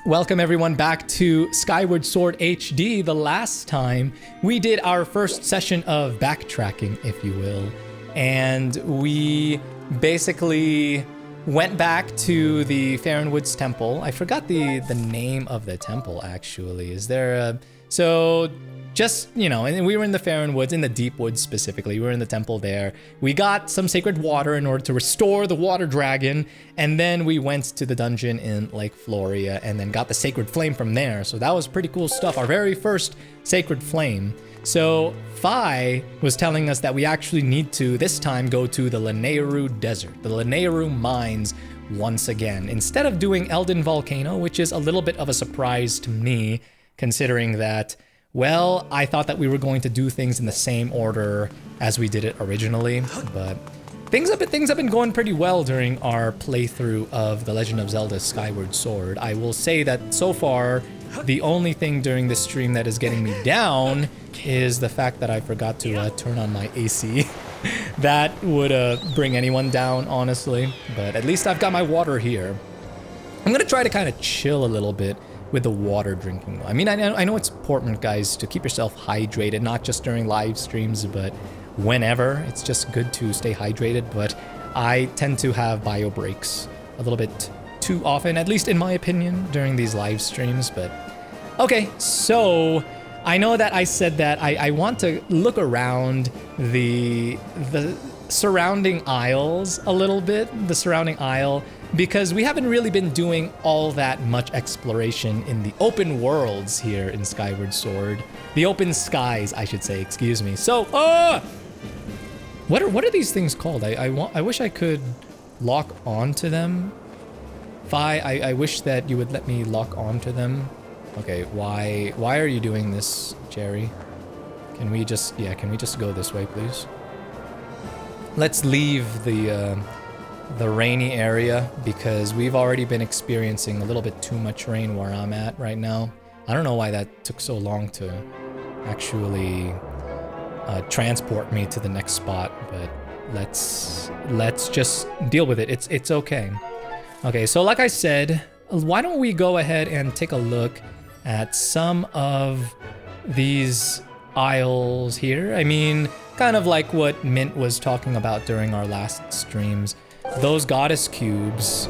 Welcome everyone back to Skyward Sword HD. The last time we did our first session of backtracking, if you will, and we basically went back to the Farinwood's temple. I forgot the name of the temple actually. Is there a... So just, you know, and we were in the Farinwoods, in the Deep Woods specifically. We were in the temple there. We got some sacred water in order to restore the water dragon, and then we went to the dungeon in Lake Floria and then got the sacred flame from there. So that was pretty cool stuff. Our very first sacred flame. So Phi was telling us that we actually need to, this time, go to the Lanayru Desert, the Lanayru Mines once again. Instead of doing Elden Volcano, which is a little bit of a surprise to me, considering that, well, I thought that we were going to do things in the same order as we did it originally, but things have been going pretty well during our playthrough of The Legend of Zelda Skyward Sword. I will say that so far, the only thing during this stream that is getting me down is the fact that I forgot to turn on my AC. That would bring anyone down, honestly, but at least I've got my water here. I'm gonna try to kind of chill a little bit with the water drinking. I mean, I know it's important, guys, to keep yourself hydrated, not just during live streams, but whenever. It's just good to stay hydrated, but I tend to have bio breaks a little bit too often, at least in my opinion, during these live streams. But okay, so I know that I said that I want to look around the surrounding isles a little bit, the surrounding isle, because we haven't really been doing all that much exploration in the open worlds here in Skyward Sword. The open skies, I should say, excuse me. So, what are these things called? I wish I could lock onto them. Phi, I wish that you would let me lock onto them. Okay, why are you doing this, Jerry? Can we just go this way, please? Let's leave the rainy area because we've already been experiencing a little bit too much rain where I'm at right now. I don't know why that took so long to actually transport me to the next spot, but let's just deal with it. It's okay. Okay, so like I said, why don't we go ahead and take a look at some of these isles here? I mean, kind of like what Mint was talking about during our last streams. Those goddess cubes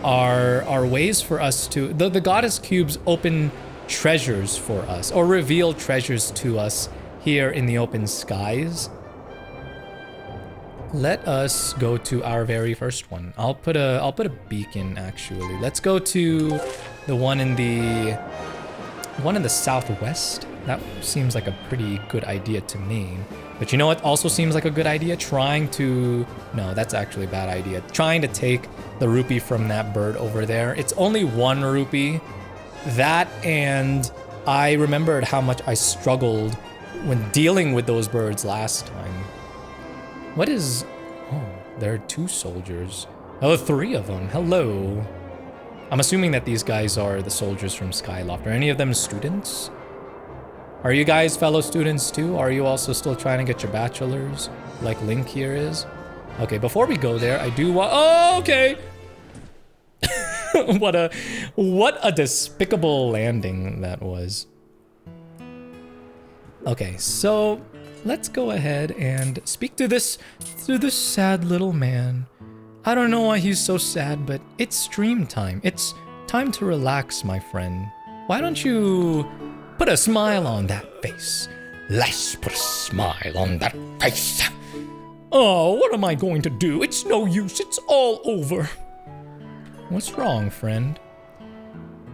are ways for us to... The goddess cubes open treasures for us, or reveal treasures to us here in the open skies. Let us go to our very first one. I'll put a beacon, actually. Let's go to the one in the southwest. That seems like a pretty good idea to me. But you know what also seems like a good idea? No, that's actually a bad idea. Trying to take the rupee from that bird over there. It's only one rupee. That, and I remembered how much I struggled when dealing with those birds last time. What is... Oh, there are two soldiers. Oh, three of them. Hello. I'm assuming that these guys are the soldiers from Skyloft. Are any of them students? Are you guys fellow students too? Are you also still trying to get your bachelor's, like Link here is? Okay, before we go there, I do want... Oh, okay! What a despicable landing that was. Okay, so let's go ahead and speak to this sad little man. I don't know why he's so sad, but it's stream time. It's time to relax, my friend. Why don't you put a smile on that face? Let's put a smile on that face. Oh, what am I going to do? It's no use. It's all over. What's wrong, friend?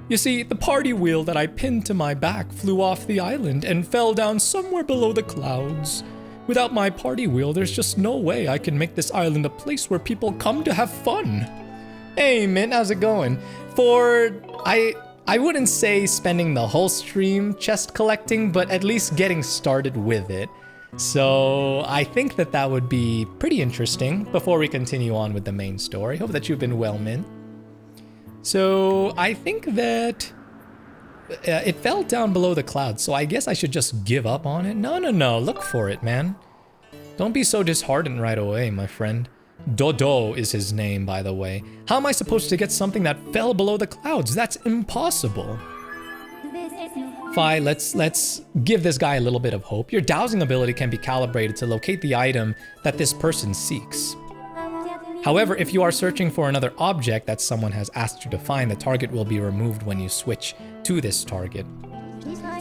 You see, the party wheel that I pinned to my back flew off the island and fell down somewhere below the clouds. Without my party wheel, there's just no way I can make this island a place where people come to have fun. Hey, Mint, how's it going? I wouldn't say spending the whole stream chest collecting, but at least getting started with it. So I think that would be pretty interesting before we continue on with the main story. Hope that you've been well, Mint. So I think that it fell down below the clouds, so I guess I should just give up on it. No, look for it, man. Don't be so disheartened right away, my friend. Dodo is his name, by the way. How am I supposed to get something that fell below the clouds? That's impossible. Fine, let's give this guy a little bit of hope. Your dowsing ability can be calibrated to locate the item that this person seeks. However, if you are searching for another object that someone has asked you to find, the target will be removed when you switch to this target.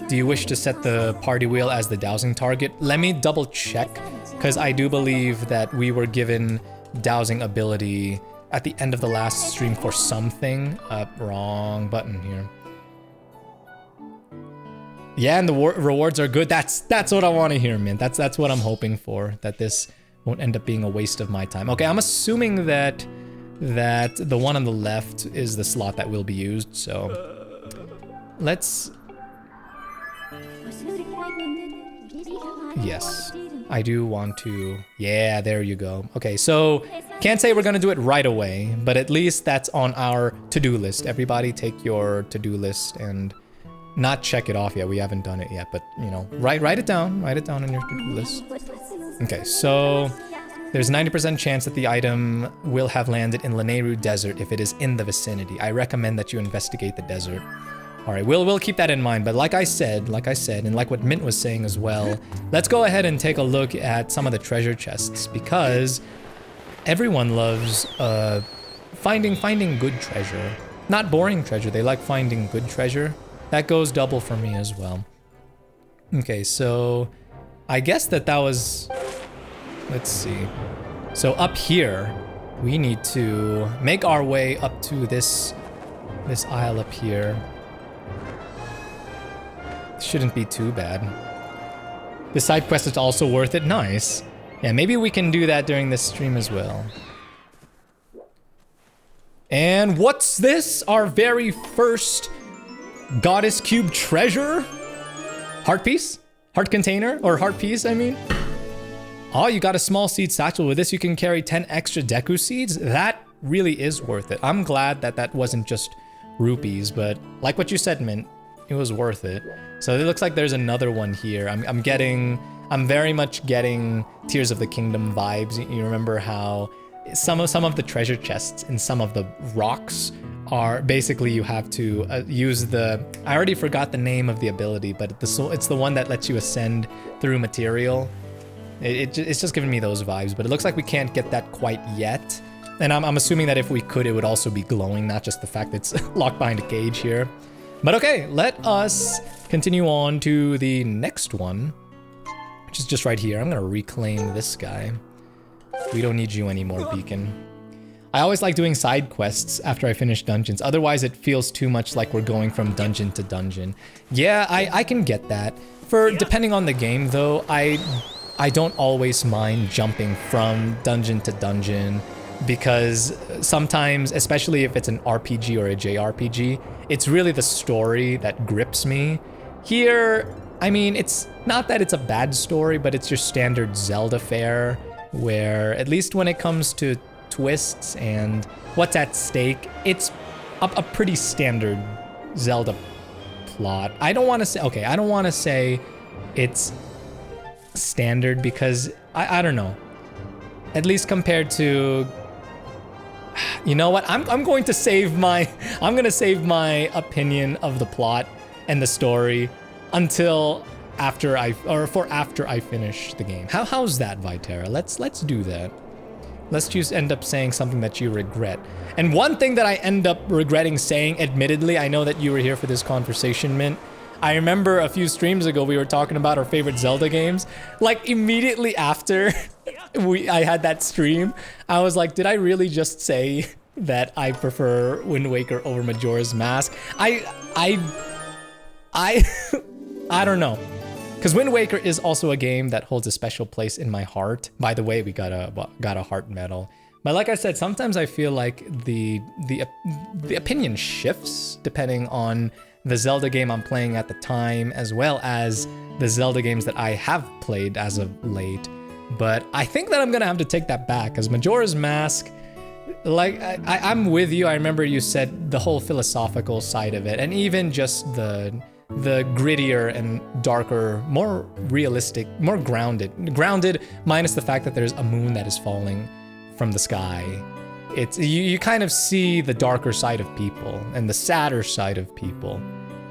Do you wish to set the party wheel as the dowsing target? Let me double check, because I do believe that we were given dowsing ability at the end of the last stream for something. Wrong button here. Yeah, and the rewards are good. That's what I want to hear, man. That's what I'm hoping for, that this won't end up being a waste of my time. Okay, I'm assuming that the one on the left is the slot that will be used, so let's... Yes, I do want to... Yeah, there you go. Okay, so can't say we're gonna do it right away, but at least that's on our to-do list. Everybody take your to-do list and not check it off yet. We haven't done it yet, but you know, write it down. Write it down on your to-do list. Okay, so there's a 90% chance that the item will have landed in Lanayru Desert if it is in the vicinity. I recommend that you investigate the desert. All right, we'll keep that in mind. But like I said, and like what Mint was saying as well, let's go ahead and take a look at some of the treasure chests, because everyone loves finding good treasure. Not boring treasure. They like finding good treasure. That goes double for me as well. Okay, so I guess that was... Let's see. So up here, we need to make our way up to this aisle up here. Shouldn't be too bad. The side quest is also worth it. Nice. Yeah, maybe we can do that during this stream as well. And what's this? Our very first Goddess Cube treasure? Heart piece? Heart container? Or heart piece, I mean? Oh, you got a small seed satchel. With this, you can carry 10 extra Deku seeds. That really is worth it. I'm glad that wasn't just rupees, but like what you said, Mint, it was worth it. So it looks like there's another one here. I'm very much getting Tears of the Kingdom vibes. You remember how some of the treasure chests in some of the rocks are basically you have to use the... I already forgot the name of the ability, but it's the one that lets you ascend through material. It's just giving me those vibes, but it looks like we can't get that quite yet. And I'm assuming that if we could, it would also be glowing, not just the fact that it's locked behind a cage here. But okay, let us continue on to the next one, which is just right here. I'm gonna reclaim this guy. We don't need you anymore, Beacon. I always like doing side quests after I finish dungeons. Otherwise, it feels too much like we're going from dungeon to dungeon. Yeah, I can get that. Depending on the game, though, I don't always mind jumping from dungeon to dungeon, because sometimes, especially if it's an RPG or a JRPG, it's really the story that grips me. Here, I mean, it's not that it's a bad story, but it's your standard Zelda fare, where at least when it comes to twists and what's at stake, it's a pretty standard Zelda plot. I don't want to say it's standard, because I don't know. At least compared to... You know what? I'm going to save my opinion of the plot and the story until after I finish the game. How's that, Vytera? Let's do that. Let's just end up saying something that you regret. And one thing that I end up regretting saying, admittedly, I know that you were here for this conversation, Mint. I remember a few streams ago we were talking about our favorite Zelda games. Like immediately after I had that stream, I was like, did I really just say that I prefer Wind Waker over Majora's Mask? I don't know. Because Wind Waker is also a game that holds a special place in my heart. By the way, we got a heart medal. But like I said, sometimes I feel like the opinion shifts depending on the Zelda game I'm playing at the time, as well as the Zelda games that I have played as of late. But I think that I'm gonna have to take that back, because Majora's Mask, like, I'm with you. I remember you said the whole philosophical side of it, and even just the grittier and darker, more realistic, more grounded minus the fact that there's a moon that is falling from the sky. It's you kind of see the darker side of people and the sadder side of people,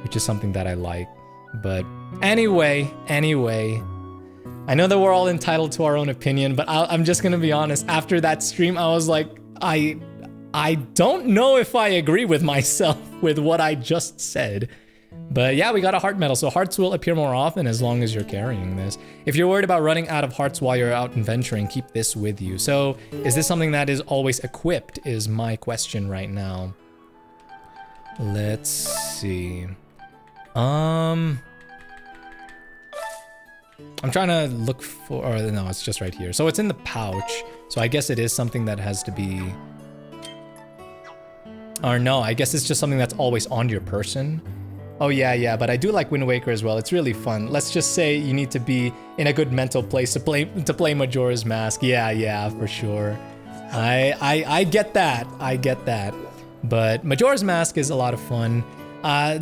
which is something that I like. But anyway, I know that we're all entitled to our own opinion, but I'm just gonna be honest. After that stream, I was like, I don't know if I agree with myself with what I just said. But yeah, we got a heart medal, so hearts will appear more often as long as you're carrying this. If you're worried about running out of hearts while you're out adventuring, keep this with you. So is this something that is always equipped is my question right now. Let's see. I'm trying to look for, or no, it's just right here. So it's in the pouch. So I guess it is something that has to be, or no, I guess it's just something that's always on your person. Oh yeah, but I do like Wind Waker as well. It's really fun. Let's just say you need to be in a good mental place to play Majora's Mask. Yeah, for sure. I get that. I get that. But Majora's Mask is a lot of fun.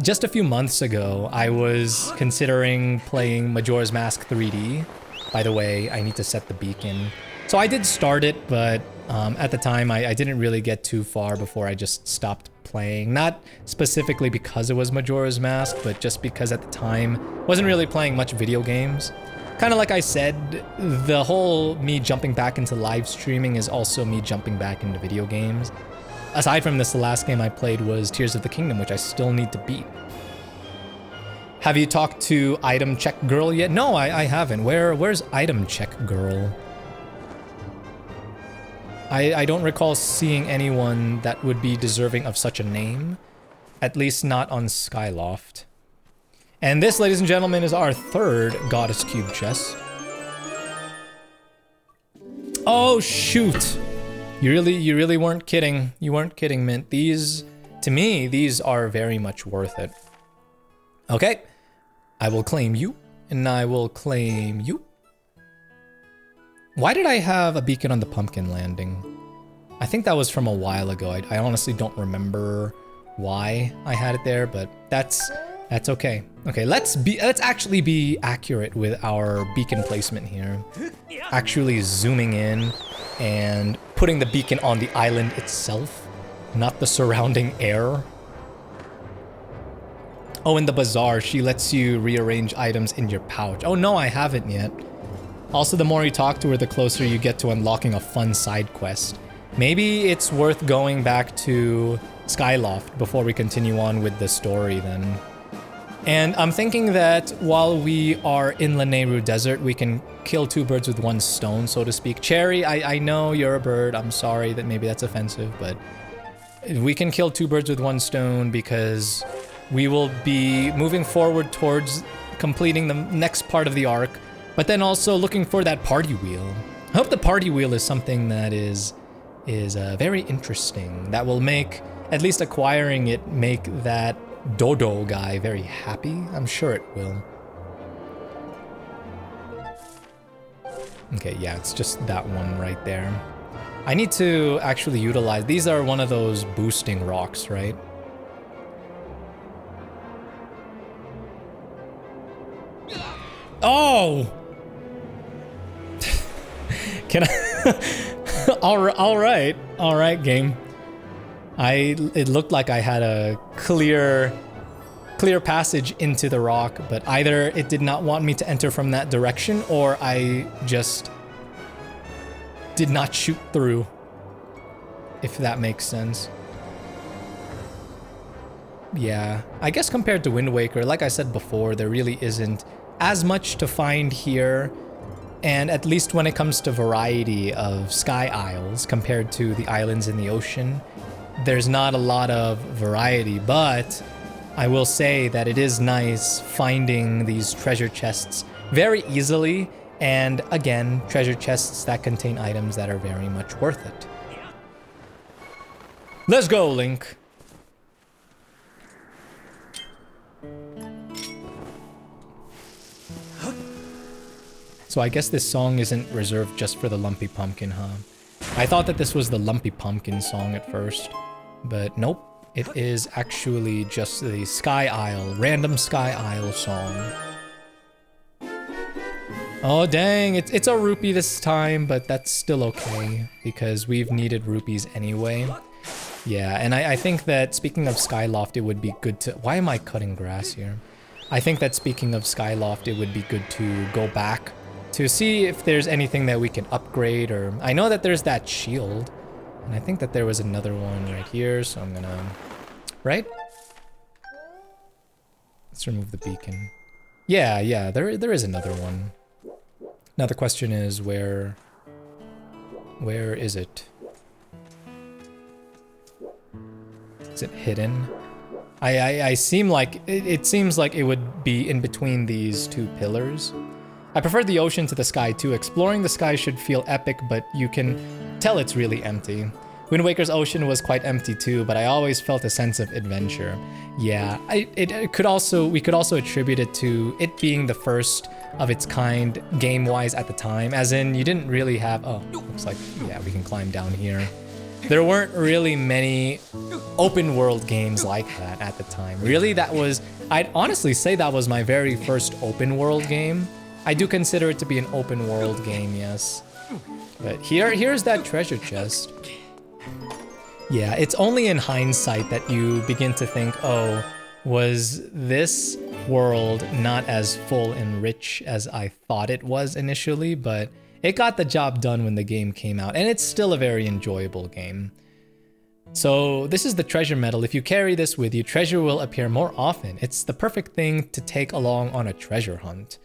Just a few months ago, I was considering playing Majora's Mask 3D. By the way, I need to set the beacon. So I did start it, but at the time, I didn't really get too far before I just stopped playing. Not specifically because it was Majora's Mask, but just because at the time, wasn't really playing much video games. Kind of like I said, the whole me jumping back into live streaming is also me jumping back into video games. Aside from this, the last game I played was Tears of the Kingdom, which I still need to beat. Have you talked to Item Check Girl yet? No, I haven't. Where's Item Check Girl? I don't recall seeing anyone that would be deserving of such a name. At least not on Skyloft. And this, ladies and gentlemen, is our third Goddess Cube chest. Oh, shoot! You really weren't kidding. You weren't kidding, Mint. These, to me, these are very much worth it. Okay. I will claim you, and I will claim you. Why did I have a beacon on the pumpkin landing? I think that was from a while ago. I honestly don't remember why I had it there, but that's okay. Okay, let's actually be accurate with our beacon placement here. Actually zooming in and putting the beacon on the island itself, not the surrounding air. Oh, in the bazaar, she lets you rearrange items in your pouch. Oh no, I haven't yet. Also, the more you talk to her, the closer you get to unlocking a fun side quest. Maybe it's worth going back to Skyloft before we continue on with the story then. And I'm thinking that while we are in Lanayru Desert, we can kill two birds with one stone, so to speak. Cherry, I know you're a bird. I'm sorry that maybe that's offensive, but we can kill two birds with one stone because we will be moving forward towards completing the next part of the arc, but then also looking for that party wheel. I hope the party wheel is something that is very interesting. That will make, at least acquiring it, make that Dodo guy very happy. I'm sure it will. Okay, yeah, it's just that one right there. I need to actually utilize, these are one of those boosting rocks, right? Oh! Can I? All right, game. It looked like I had a clear passage into the rock, but either it did not want me to enter from that direction, or I just did not shoot through, if that makes sense. Yeah, I guess compared to Wind Waker, like I said before, there really isn't as much to find here. And at least when it comes to variety of sky isles compared to the islands in the ocean, there's not a lot of variety, but I will say that it is nice finding these treasure chests very easily, and again, treasure chests that contain items that are very much worth it. Let's go, Link! So I guess this song isn't reserved just for the Lumpy Pumpkin, huh? I thought that this was the Lumpy Pumpkin song at first, but nope. It is actually just the Sky Isle, random Sky Isle song. Oh, dang. It's a rupee this time, but that's still okay because we've needed rupees anyway. Yeah, and I think that speaking of Skyloft, it would be good to... Why am I cutting grass here? I think that speaking of Skyloft, it would be good to go back to see if there's anything that we can upgrade, or... I know that there's that shield, and I think that there was another one right here, so I'm gonna... Right? Let's remove the beacon. Yeah, there is another one. Now the question is, where is it? Is it hidden? I seem like it seems like it would be in between these two pillars. I prefer the ocean to the sky too. Exploring the sky should feel epic, but you can tell it's really empty. Wind Waker's ocean was quite empty too, but I always felt a sense of adventure. Yeah, we could also attribute it to it being the first of its kind game-wise at the time, as in you didn't really have... Oh, looks like, yeah, we can climb down here. There weren't really many open world games like that at the time. Really, I'd honestly say that was my very first open world game. I do consider it to be an open world game, yes. But here's that treasure chest. Yeah, it's only in hindsight that you begin to think, oh, was this world not as full and rich as I thought it was initially, but it got the job done when the game came out, and it's still a very enjoyable game. So this is the treasure medal. If you carry this with you, treasure will appear more often. It's the perfect thing to take along on a treasure hunt.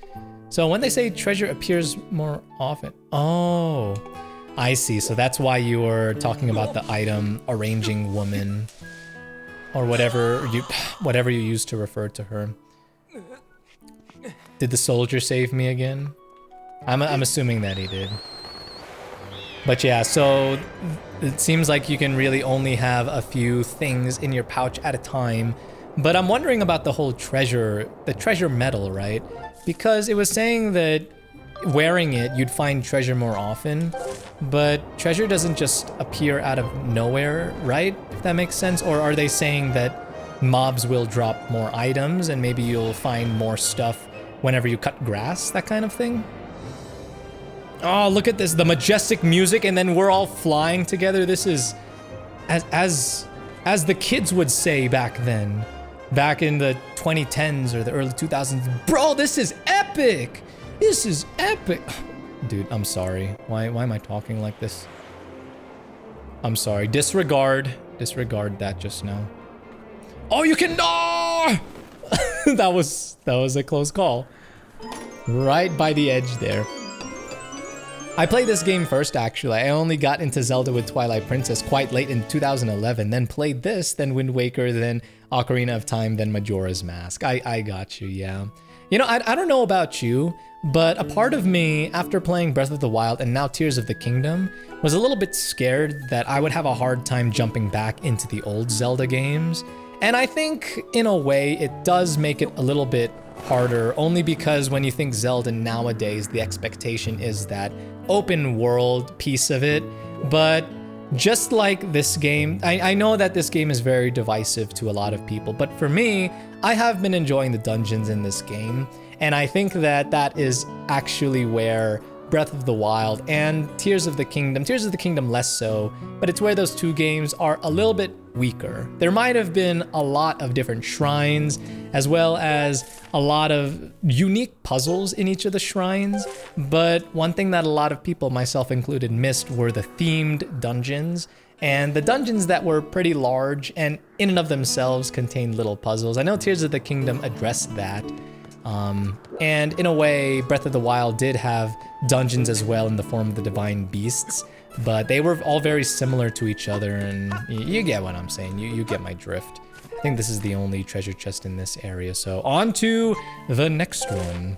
So when they say treasure appears more often, oh, I see. So that's why you were talking about the item arranging woman, or whatever you used to refer to her. Did the soldier save me again? I'm assuming that he did. But yeah, so it seems like you can really only have a few things in your pouch at a time. But I'm wondering about the whole treasure medal, right? Because it was saying that wearing it, you'd find treasure more often, but treasure doesn't just appear out of nowhere, right? If that makes sense. Or are they saying that mobs will drop more items and maybe you'll find more stuff whenever you cut grass, that kind of thing? Oh, look at this, the majestic music, and then we're all flying together. This is, as the kids would say back then, back in the 2010s or the early 2000s. Bro, this is epic! This is epic! Dude, I'm sorry. Why am I talking like this? I'm sorry. Disregard that just now. Oh, you can... Oh! that was a close call. Right by the edge there. I played this game first, actually. I only got into Zelda with Twilight Princess quite late in 2011, then played this, then Wind Waker, then Ocarina of Time, then Majora's Mask. I got you, yeah. You know, I don't know about you, but a part of me, after playing Breath of the Wild and now Tears of the Kingdom, was a little bit scared that I would have a hard time jumping back into the old Zelda games. And I think, in a way, it does make it a little bit harder, only because when you think Zelda nowadays, the expectation is that open world piece of it. But just like this game, I know that this game is very divisive to a lot of people, but for me, I have been enjoying the dungeons in this game, and I think that that is actually where Breath of the Wild and Tears of the Kingdom less so, but it's where those two games are a little bit weaker. There might have been a lot of different shrines, as well as a lot of unique puzzles in each of the shrines, but one thing that a lot of people, myself included, missed were the themed dungeons, and the dungeons that were pretty large and in and of themselves contained little puzzles. I know Tears of the Kingdom addressed that, and in a way, Breath of the Wild did have dungeons as well in the form of the divine beasts, but they were all very similar to each other, and you get what I'm saying. You get my drift. I think this is the only treasure chest in this area, so on to the next one.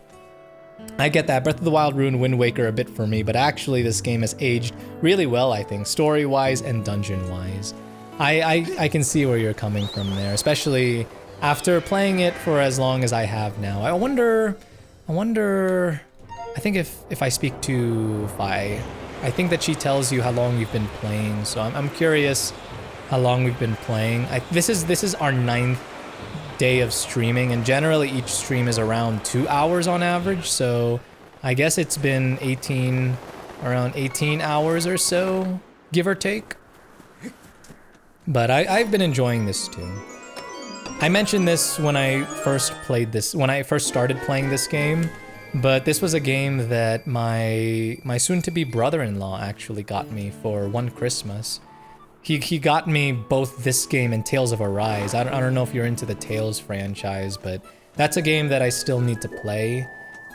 I get that Breath of the Wild ruined Wind Waker a bit for me, but actually this game has aged really well, I think, story-wise and dungeon-wise. I can see where you're coming from there, especially after playing it for as long as I have now. I wonder, I think if I speak to Vi, I think that she tells you how long you've been playing, so I'm curious how long we've been playing. This is our 9th day of streaming, and generally each stream is around 2 hours on average, so I guess it's been around 18 hours or so, give or take. But I've been enjoying this too. I mentioned this when I first started playing this game, but this was a game that my soon-to-be brother-in-law actually got me for one Christmas. He got me both this game and Tales of Arise. I don't know if you're into the Tales franchise, but that's a game that I still need to play.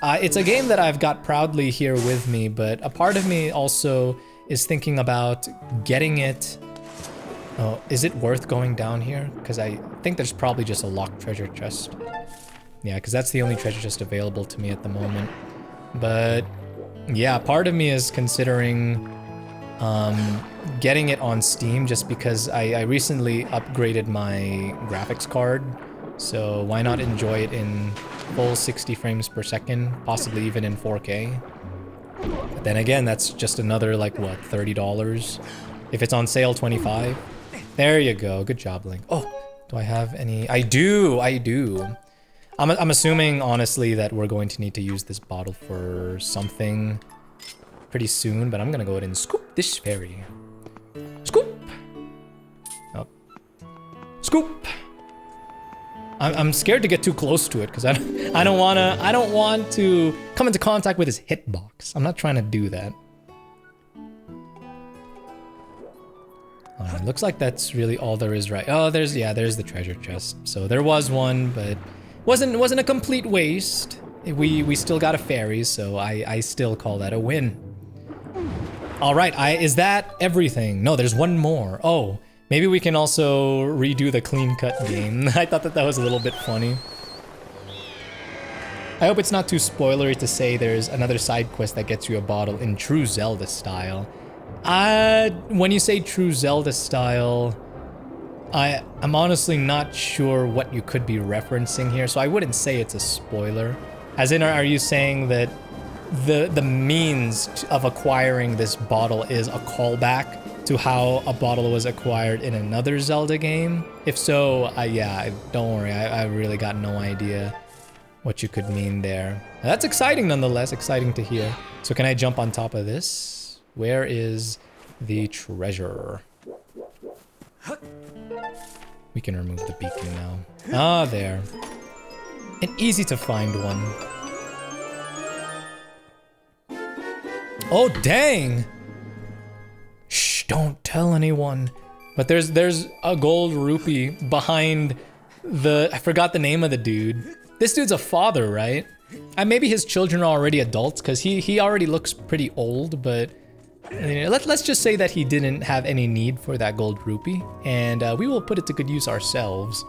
It's a game that I've got proudly here with me, but a part of me also is thinking about getting it. Oh, is it worth going down here? Because I think there's probably just a locked treasure chest. Yeah, because that's the only treasure chest available to me at the moment. But yeah, part of me is considering getting it on Steam just because I recently upgraded my graphics card. So why not enjoy it in full 60 frames per second, possibly even in 4K. But then again, that's just another like what, $30? If it's on sale, 25. There you go. Good job, Link. Oh, do I have any? I do. I'm assuming honestly that we're going to need to use this bottle for something pretty soon, but I'm gonna go ahead and scoop this fairy. Scoop. Oh. Scoop. I'm scared to get too close to it because I don't want to come into contact with his hitbox. I'm not trying to do that. Looks like that's really all there is, right? Oh, there's the treasure chest. So there was one, but wasn't a complete waste. We still got a fairy, so I still call that a win. All right, is that everything? No, there's one more. Oh, maybe we can also redo the clean cut game. I thought that was a little bit funny. I hope it's not too spoilery to say there's another side quest that gets you a bottle in true Zelda style. When you say true Zelda style, I'm honestly not sure what you could be referencing here, so I wouldn't say it's a spoiler. As in, are you saying that the means of acquiring this bottle is a callback to how a bottle was acquired in another Zelda game? If so, yeah, don't worry, I really got no idea what you could mean there. That's exciting nonetheless, exciting to hear. So can I jump on top of this? Where is the treasure? We can remove the beacon now. Ah, there. An easy to find one. Oh, dang! Shh, don't tell anyone. But there's a gold rupee behind I forgot the name of the dude. This dude's a father, right? Maybe his children are already adults, because he already looks pretty old, but let's just say that he didn't have any need for that gold rupee, and we will put it to good use ourselves.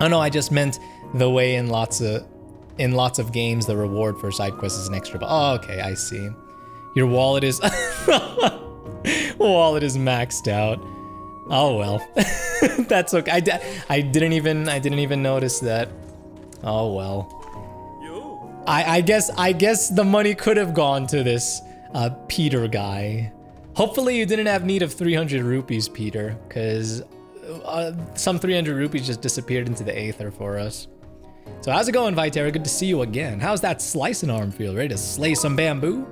Oh no, I just meant the way in lots of games the reward for side quests is an extra. Oh, okay, I see. Your wallet is wallet is maxed out. Oh well, that's okay. I didn't even notice that. Oh well. I guess the money could have gone to this Peter guy. Hopefully you didn't have need of 300 rupees, Peter, because some 300 rupees just disappeared into the aether for us. So how's it going, Vytera? Good to see you again. How's that slicing arm feel? Ready to slay some bamboo?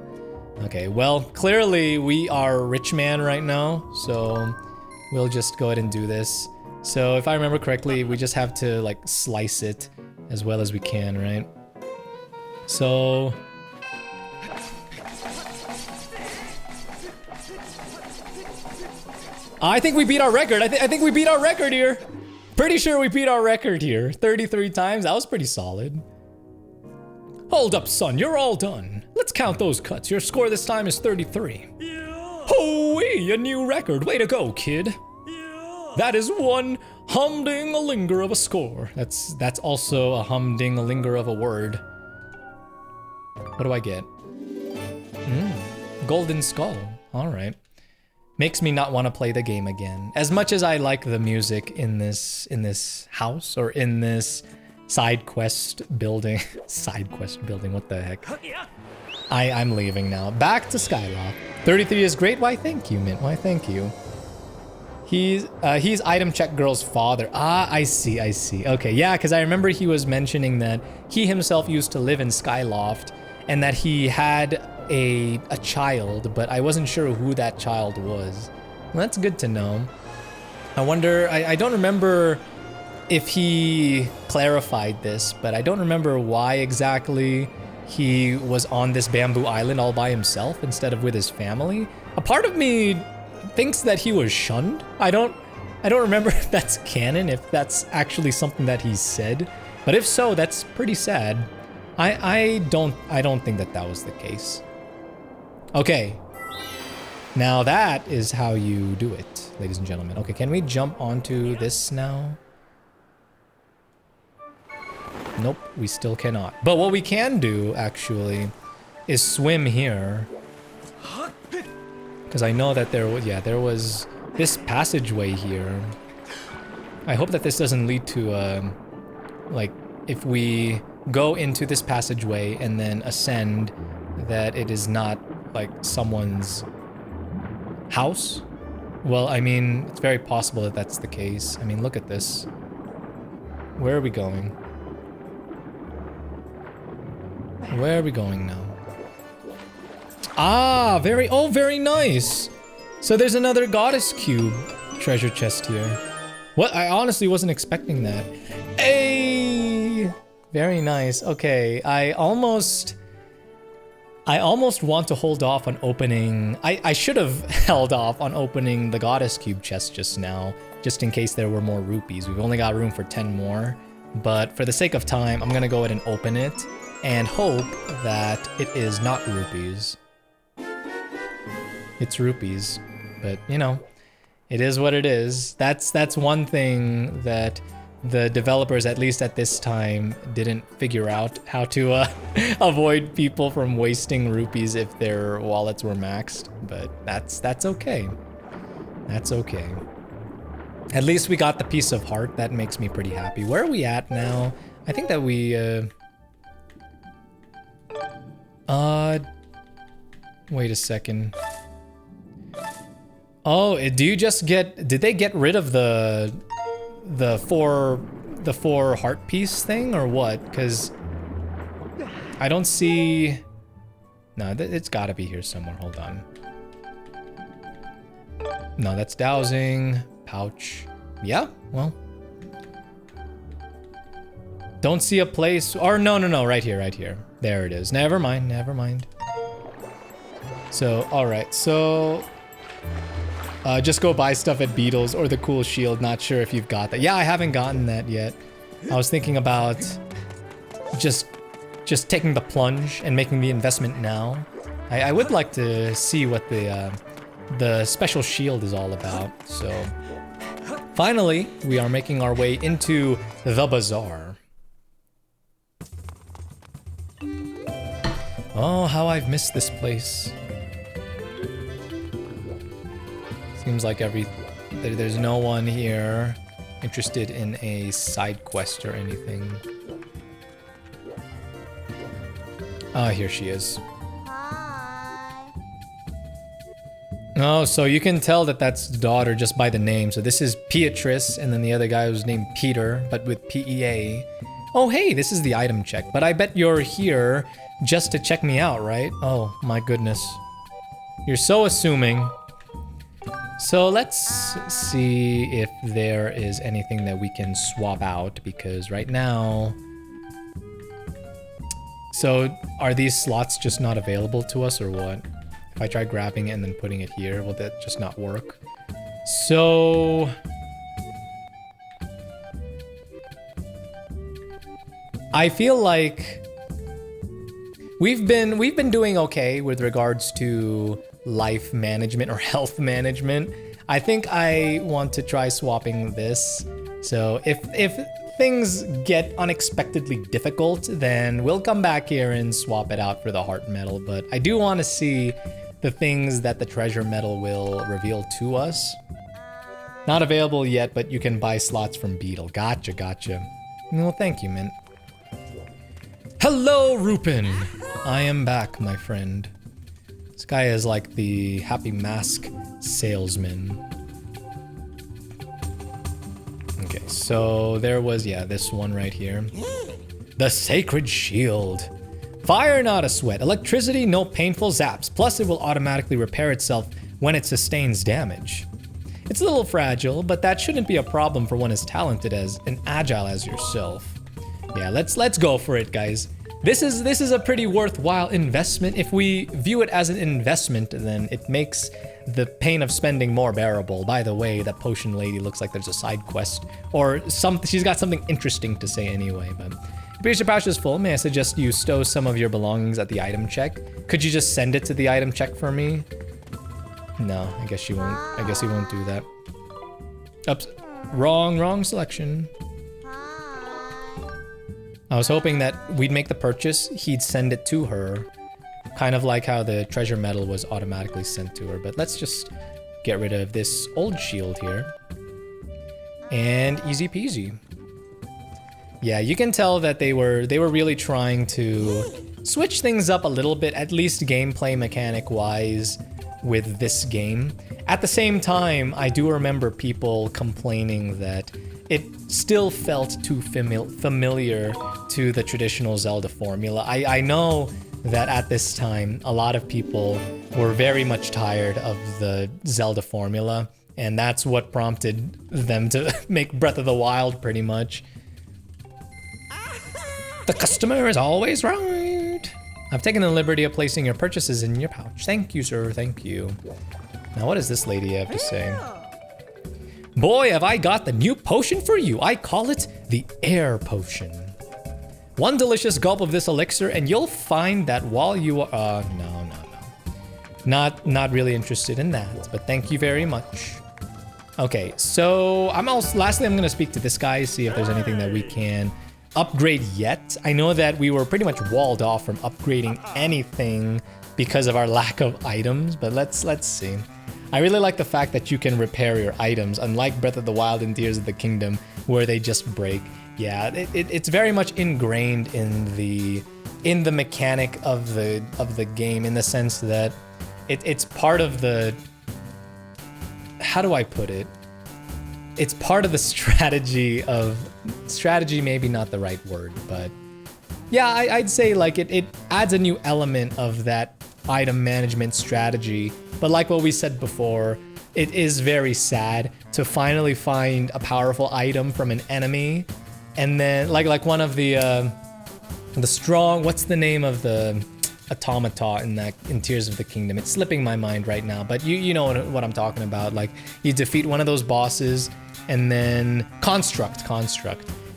Okay, well, clearly we are rich man right now, so we'll just go ahead and do this. So if I remember correctly, we just have to like slice it as well as we can, right? So I think we beat our record. I think we beat our record here. Pretty sure we beat our record here. 33 times. That was pretty solid. Hold up, son. You're all done. Let's count those cuts. Your score this time is 33. Hoo-wee, a new record. Way to go, kid. That is one humding-a-linger of a score. That's also a humding-a-linger of a word. What do I get? Golden skull. All right. Makes me not want to play the game again. As much as I like the music in this house or in this side quest building. Side quest building, what the heck? I'm leaving now. Back to Skyloft. 33 is great. Why thank you, Mint. Why thank you. He's item check girl's father. Ah, I see. Okay, yeah, because I remember he was mentioning that he himself used to live in Skyloft, and that he had a child, but I wasn't sure who that child was. Well, that's good to know. I wonder, I don't remember if he clarified this, but I don't remember why exactly he was on this bamboo island all by himself instead of with his family. A part of me thinks that he was shunned. I don't remember if that's canon, if that's actually something that he said, but if so, that's pretty sad. I don't think that was the case. Okay. Now that is how you do it, ladies and gentlemen. Okay, can we jump onto this now? Nope, we still cannot. But what we can do, actually, is swim here. Because I know that there was this passageway here. I hope that this doesn't lead to, like, if we go into this passageway and then ascend, that it is not, like, someone's house. Well, I mean, it's very possible that that's the case. I mean, look at this. Where are we going? Where are we going now? Ah, very nice. So there's another goddess cube treasure chest here. What? I honestly wasn't expecting that. Hey, very nice. Okay, I almost want to hold off on opening. I should have held off on opening the goddess cube chest just now, just in case there were more rupees. We've only got room for 10 more, but for the sake of time, I'm gonna go ahead and open it and hope that it is not rupees. It's rupees, but you know, it is what it is. That's one thing that the developers, at least at this time, didn't figure out how to avoid people from wasting rupees if their wallets were maxed. But that's okay. That's okay. At least we got the piece of heart. That makes me pretty happy. Where are we at now? I think that we wait a second. Oh, did they get rid of the four heart piece thing or what? Because I don't see. No, it's got to be here somewhere. Hold on. No, that's dowsing pouch. Yeah, well, don't see a place. Or no, right here. There it is. Never mind. So, all right. So, just go buy stuff at Beetle's or the cool shield. Not sure if you've got that. Yeah, I haven't gotten that yet. I was thinking about just taking the plunge and making the investment now. I would like to see what the special shield is all about. So, finally, we are making our way into the bazaar. Oh, how I've missed this place. Seems like there's no one here interested in a side quest or anything. Ah, here she is. Hi. Oh, so you can tell that that's the daughter just by the name. So this is Beatrice, and then the other guy was named Peter, but with P-E-A. Oh, hey, this is the item check. But I bet you're here just to check me out, right? Oh, my goodness. You're so assuming. So let's see if there is anything that we can swap out, because right now... So are these slots just not available to us or what? If I try grabbing it and then putting it here, will that just not work? So... I feel like we've been doing okay with regards to life management or health management. I think I want to try swapping this. So if things get unexpectedly difficult, then we'll come back here and swap it out for the heart medal. But I do want to see the things that the treasure medal will reveal to us. Not available yet, but you can buy slots from Beetle. Gotcha. Well, thank you, Mint. Hello, Rupin! I am back, my friend. This guy is like the Happy Mask salesman. Okay, so there was, yeah, this one right here. The Sacred Shield. Fire, not a sweat. Electricity, no painful zaps. Plus, it will automatically repair itself when it sustains damage. It's a little fragile, but that shouldn't be a problem for one as talented as and agile as yourself. Yeah, let's go for it, guys. This is a pretty worthwhile investment. If we view it as an investment, then it makes the pain of spending more bearable. By the way, that potion lady looks like there's a side quest or she's got something interesting to say anyway, but if your pouch is full, may I suggest you stow some of your belongings at the item check? Could you just send it to the item check for me? No, I guess you won't. I guess he won't do that. Oops. Wrong selection. I was hoping that we'd make the purchase, he'd send it to her. Kind of like how the treasure medal was automatically sent to her. But let's just get rid of this old shield here. And easy peasy. Yeah, you can tell that they were really trying to switch things up a little bit, at least gameplay mechanic wise, with this game. At the same time, I do remember people complaining that it still felt too familiar to the traditional Zelda formula. I know that at this time, a lot of people were very much tired of the Zelda formula, and that's what prompted them to make Breath of the Wild, pretty much. The customer is always right. I've taken the liberty of placing your purchases in your pouch. Thank you, sir. Thank you. Now, what does this lady have to say? Boy, have I got the new potion for you. I call it the Air Potion. One delicious gulp of this elixir, and you'll find that while you are... no. Not really interested in that, but thank you very much. Okay, so lastly, I'm going to speak to this guy, see if there's anything that we can upgrade yet. I know that we were pretty much walled off from upgrading anything because of our lack of items, but let's see. I really like the fact that you can repair your items, unlike Breath of the Wild and Tears of the Kingdom, where they just break. Yeah, it's very much ingrained in the mechanic of the game, in the sense that it's part of the... how do I put it? It's part of the strategy of... strategy, maybe not the right word, but... yeah, I'd say like it adds a new element of that item management strategy. But like what we said before, it is very sad to finally find a powerful item from an enemy, and then like one of the strong... what's the name of the automata in Tears of the Kingdom? It's slipping my mind right now, but you know what I'm talking about. Like, you defeat one of those bosses, and then construct.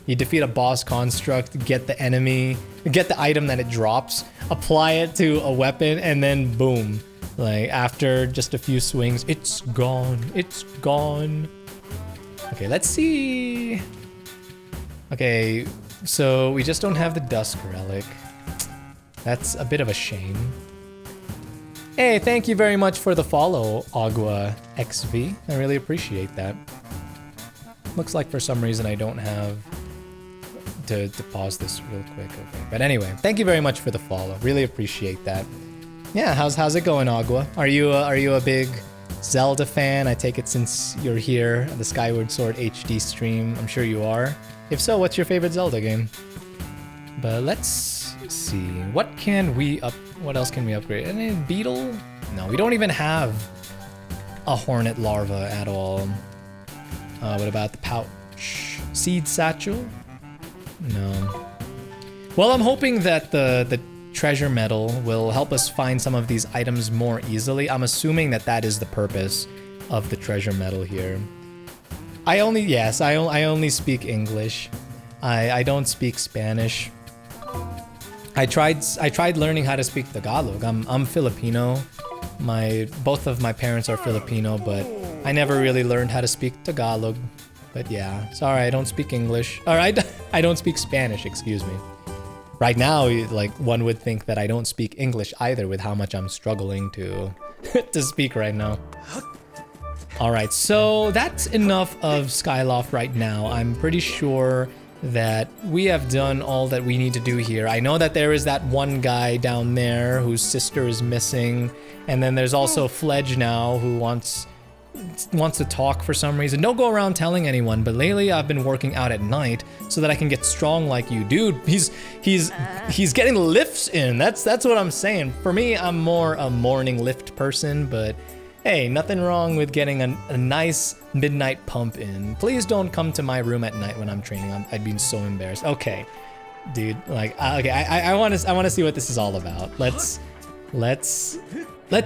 You defeat a boss construct, get the item that it drops, apply it to a weapon, and then boom. Like, after just a few swings, it's gone. Okay, let's see. Okay, so we just don't have the Dusk Relic. That's a bit of a shame. Hey, thank you very much for the follow, Agua XV. I really appreciate that. Looks like for some reason I don't have to pause this real quick. Okay, but anyway, thank you very much for the follow. Really appreciate that. Yeah, how's it going, Agua? Are you a big Zelda fan? I take it since you're here at the Skyward Sword HD stream. I'm sure you are. If so, what's your favorite Zelda game? But let's see. What else can we upgrade? Any beetle? No, we don't even have a hornet larva at all. What about the pouch? Seed satchel? No. Well, I'm hoping that the treasure medal will help us find some of these items more easily. I'm assuming that is the purpose of the treasure medal here. I only speak English. I don't speak Spanish. I tried learning how to speak Tagalog. I'm Filipino. Both of my parents are Filipino, but I never really learned how to speak Tagalog. But yeah, sorry, I don't speak English. Or I don't speak Spanish, excuse me. Right now, like, one would think that I don't speak English either, with how much I'm struggling to to speak right now. Alright, so that's enough of Skyloft right now. I'm pretty sure that we have done all that we need to do here. I know that there is that one guy down there whose sister is missing, and then there's also Fledge now who wants to talk for some reason. Don't go around telling anyone, but lately I've been working out at night so that I can get strong like you. Dude, he's getting lift lifts in. That's what I'm saying. For me, I'm more a morning lift person, but hey, nothing wrong with getting a nice midnight pump in. Please don't come to my room at night when I'm training. I'd be so embarrassed. Okay, dude. Like, okay, I want to see what this is all about. Let's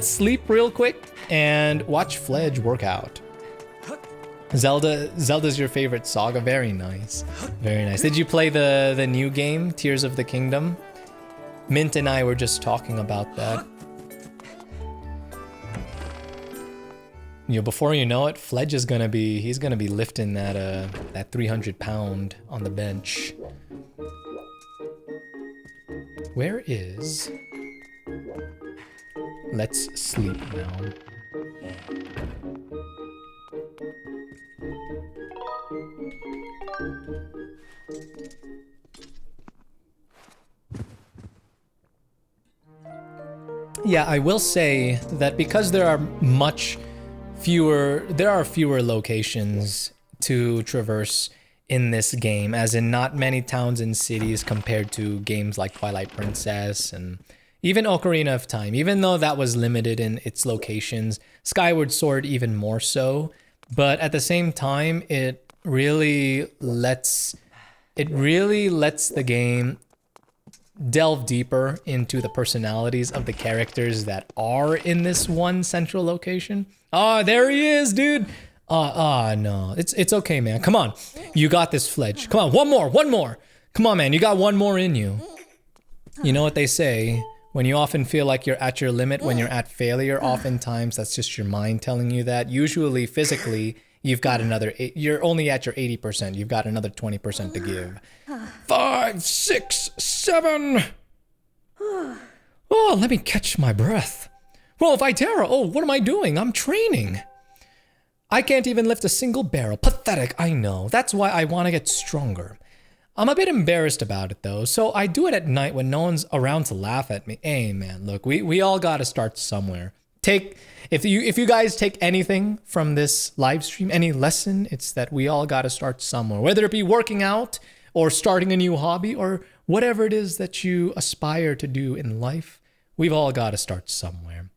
sleep real quick and watch Fledge work out. Zelda's your favorite saga. Very nice. Very nice. Did you play the new game, Tears of the Kingdom? Mint and I were just talking about that. You know, before you know it, Fledge is gonna be lifting that 300 pound on the bench. Where is? Let's sleep now. Yeah, I will say that because there are fewer locations to traverse in this game, as in not many towns and cities compared to games like Twilight Princess and even Ocarina of Time, even though that was limited in its locations, Skyward Sword even more so. But at the same time, it really lets the game delve deeper into the personalities of the characters that are in this one central location. Oh, there he is, dude. No, it's okay, man. Come on, you got this, Fledge. Come on, one more. Come on, man, you got one more in you. You know what they say, when you often feel like you're at your limit, when you're at failure, oftentimes that's just your mind telling you that. Usually, physically, you've got you're only at your 80%. You've got another 20% to give. 5, 6, 7. Oh, let me catch my breath. Well, Vytera, what am I doing? I'm training. I can't even lift a single barrel. Pathetic, I know. That's why I want to get stronger. I'm a bit embarrassed about it though, so I do it at night when no one's around to laugh at me. Hey man, look, we all gotta start somewhere. If you guys take anything from this live stream, any lesson, it's that we all gotta start somewhere. Whether it be working out or starting a new hobby or whatever it is that you aspire to do in life, we've all gotta start somewhere.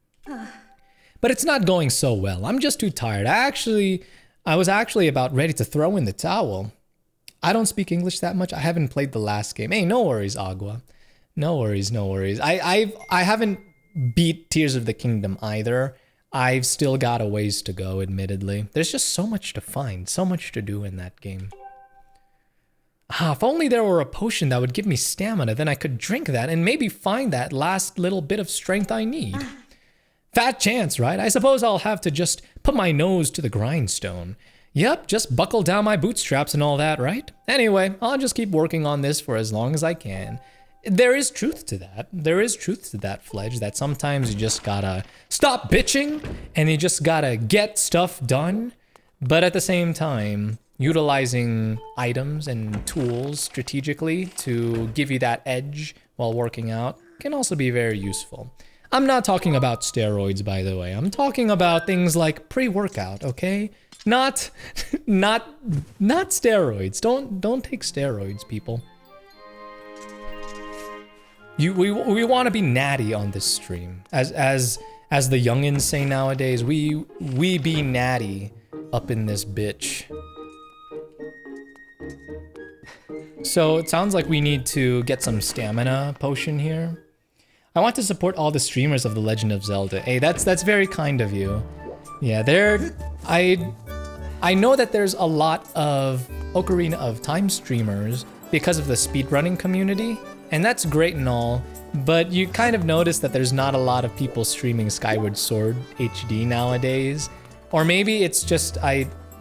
But it's not going so well. I'm just too tired. I was actually about ready to throw in the towel. I don't speak English that much. I haven't played the last game. Hey, no worries, Agua. No worries. I haven't beat Tears of the Kingdom either. I've still got a ways to go, admittedly. There's just so much to find, so much to do in that game. If only there were a potion that would give me stamina, then I could drink that and maybe find that last little bit of strength I need. Fat chance, right? I suppose I'll have to just put my nose to the grindstone. Yep, just buckle down my bootstraps and all that, right? Anyway, I'll just keep working on this for as long as I can. There is truth to that. There is truth to that, Fledge, that sometimes you just gotta stop bitching and you just gotta get stuff done. But at the same time, utilizing items and tools strategically to give you that edge while working out can also be very useful. I'm not talking about steroids, by the way. I'm talking about things like pre-workout, okay? Not steroids. Don't take steroids, people. We want to be natty on this stream. As the youngins say nowadays, we be natty up in this bitch. So it sounds like we need to get some stamina potion here. I want to support all the streamers of the Legend of Zelda. Hey, that's very kind of you. Yeah, I know that there's a lot of Ocarina of Time streamers because of the speedrunning community, and that's great and all, but you kind of notice that there's not a lot of people streaming Skyward Sword HD nowadays. Or maybe it's just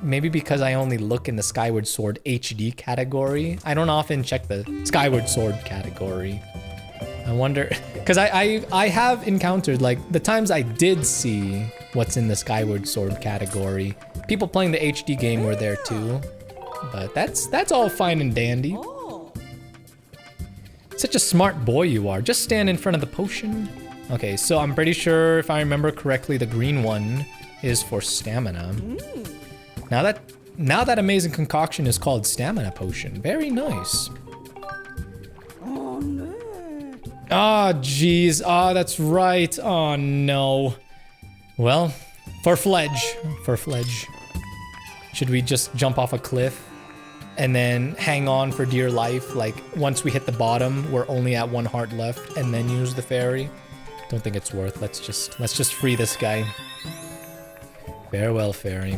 maybe because I only look in the Skyward Sword HD category. I don't often check the Skyward Sword category. I wonder, because I have encountered, like, the times I did see what's in the Skyward Sword category, people playing the HD game were there too, but that's all fine and dandy. Such a smart boy you are. Just stand in front of the potion. Okay, so I'm pretty sure, if I remember correctly, the green one is for stamina. Now that amazing concoction is called Stamina Potion. Very nice. Ah, jeez. Ah, that's right. Oh, no. Well, for Fledge. For Fledge. Should we just jump off a cliff and then hang on for dear life? Like, once we hit the bottom, we're only at 1 heart left, and then use the fairy? Don't think it's worth. Let's just free this guy. Farewell, fairy.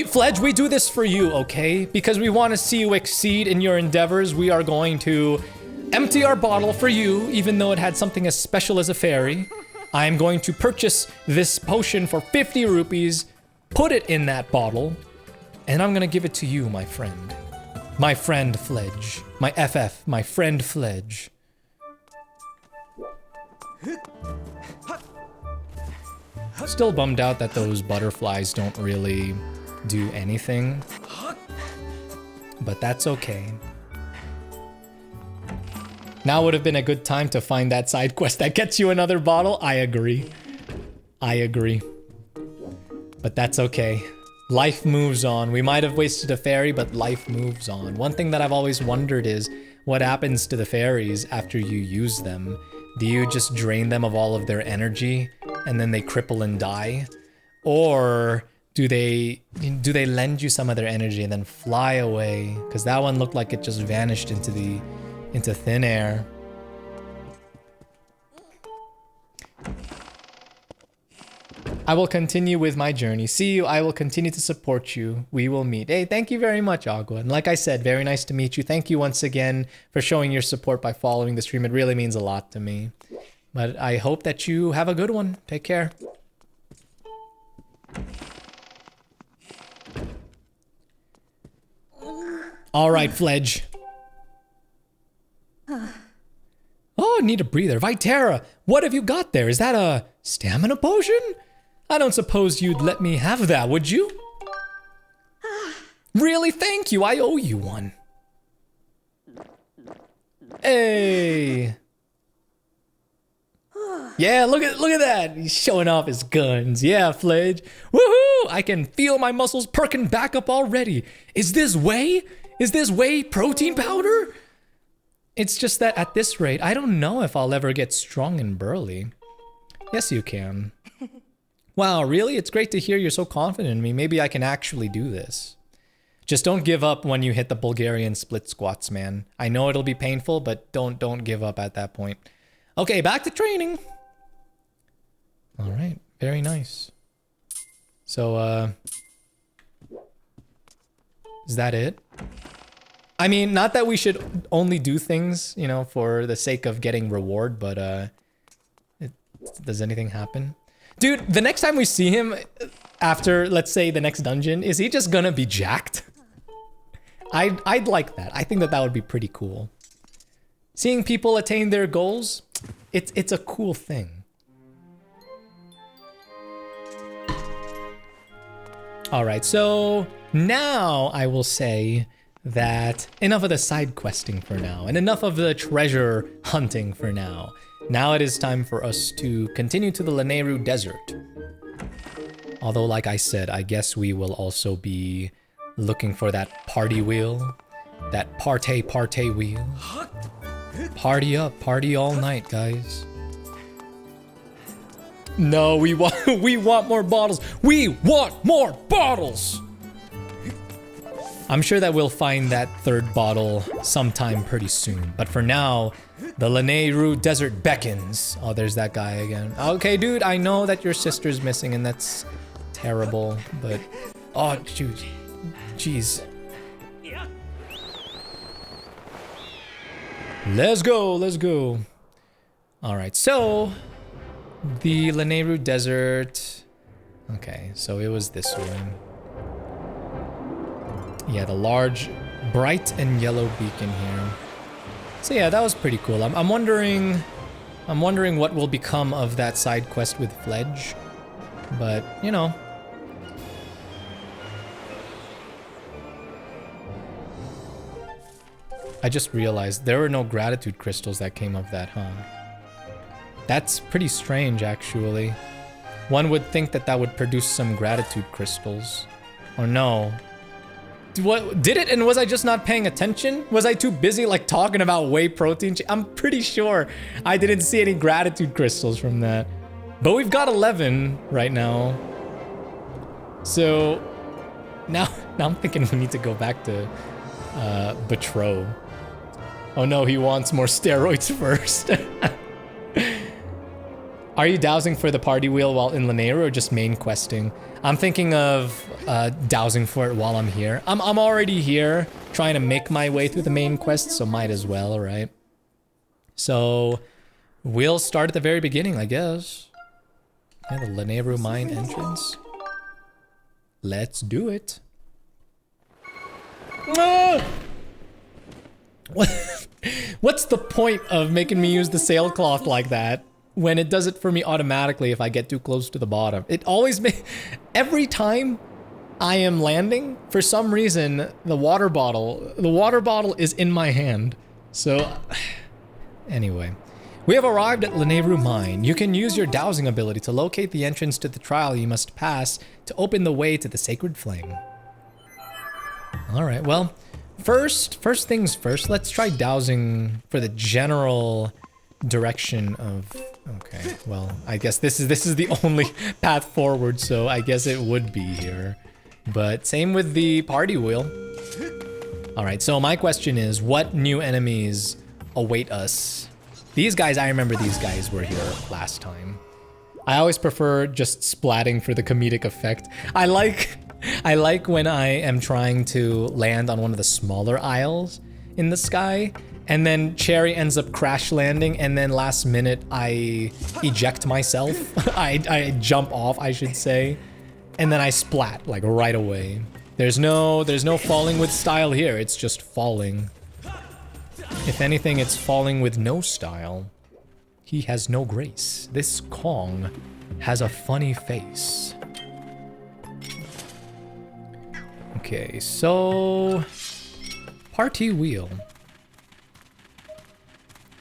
Fledge, we do this for you, okay? Because we want to see you exceed in your endeavors. We are going to empty our bottle for you, even though it had something as special as a fairy. I'm going to purchase this potion for 50 rupees, put it in that bottle, and I'm gonna give it to you, my friend. My friend Fledge. My FF, my friend Fledge. Still bummed out that those butterflies don't really do anything. But that's okay. Now would have been a good time to find that side quest that gets you another bottle. I agree. I agree. But that's okay. Life moves on. We might have wasted a fairy, but life moves on. One thing that I've always wondered is what happens to the fairies after you use them? Do you just drain them of all of their energy and then they cripple and die? Or do they lend you some of their energy and then fly away? Because that one looked like it just vanished into thin air. I will continue with my journey. See you. I will continue to support you. We will meet. Hey, thank you very much, Agua. And like I said, very nice to meet you. Thank you once again for showing your support by following the stream. It really means a lot to me. But I hope that you have a good one. Take care. All right, Fledge. Oh, need a breather. Vytera, what have you got there? Is that a stamina potion? I don't suppose you'd let me have that, would you? Really? Thank you. I owe you one. Hey. Yeah, look at that. He's showing off his guns. Yeah, Fledge. Woohoo! I can feel my muscles perking back up already. Is this whey? Is this whey protein powder? It's just that at this rate, I don't know if I'll ever get strong and burly. Yes, you can. Wow, really? It's great to hear you're so confident in me. Maybe I can actually do this. Just don't give up when you hit the Bulgarian split squats, man. I know it'll be painful, but don't give up at that point. Okay, back to training. All right, very nice. So, is that it? I mean, not that we should only do things, you know, for the sake of getting reward, but does anything happen? Dude, the next time we see him after, let's say, the next dungeon, is he just gonna be jacked? I'd like that. I think that would be pretty cool. Seeing people attain their goals, it's a cool thing. All right, so now I will say that enough of the side questing for now, and enough of the treasure hunting for now. Now it is time for us to continue to the Lanayru Desert. Although, like I said, I guess we will also be looking for that party wheel. That party wheel. Party up, party all night, guys. No, we want more bottles. We want more bottles! I'm sure that we'll find that third bottle sometime pretty soon. But for now, the Lanayru Desert beckons. Oh, there's that guy again. Okay, dude, I know that your sister's missing and that's terrible, but... Oh, dude. Jeez. Let's go, let's go. Alright, so... the Lanayru Desert... Okay, so it was this one. Yeah, the large, bright and yellow beacon here. So yeah, that was pretty cool. I'm wondering what will become of that side quest with Fledge. But, you know. I just realized there were no gratitude crystals that came of that, huh? That's pretty strange, actually. One would think that that would produce some gratitude crystals. Or no. what did it, and was I just not paying attention? Was I too busy like talking about whey protein? I'm pretty sure I didn't see any gratitude crystals from that. But we've got 11 right now. So now I'm thinking we need to go back to Betro. Oh no, he wants more steroids first. Are you dowsing for the party wheel while in Lanayru or just main questing? I'm thinking of dowsing for it while I'm here. I'm already here trying to make my way through the main quest, so might as well, right? So we'll start at the very beginning, I guess. Yeah, the Lanayru mine entrance. Let's do it. Ah! What's the point of making me use the sailcloth like that when it does it for me automatically if I get too close to the bottom? It always every time I am landing, for some reason, the water bottle is in my hand. So anyway, we have arrived at Lanayru Mine. You can use your dowsing ability to locate the entrance to the trial you must pass to open the way to the sacred flame. All right, well, first things first, let's try dowsing for the general direction of... Okay, well, I guess this is the only path forward, so I guess it would be here. But same with the party wheel. All right, so my question is, what new enemies await us? These guys, I remember these guys were here last time. I always prefer just splatting for the comedic effect. I like when I am trying to land on one of the smaller isles in the sky, and then Cherry ends up crash landing, and then last minute I eject myself. I jump off, I should say, and then I splat like right away. There's no falling with style here. It's just falling. If anything, it's falling with no style. He has no grace. This Kong has a funny face. Okay, so party wheel.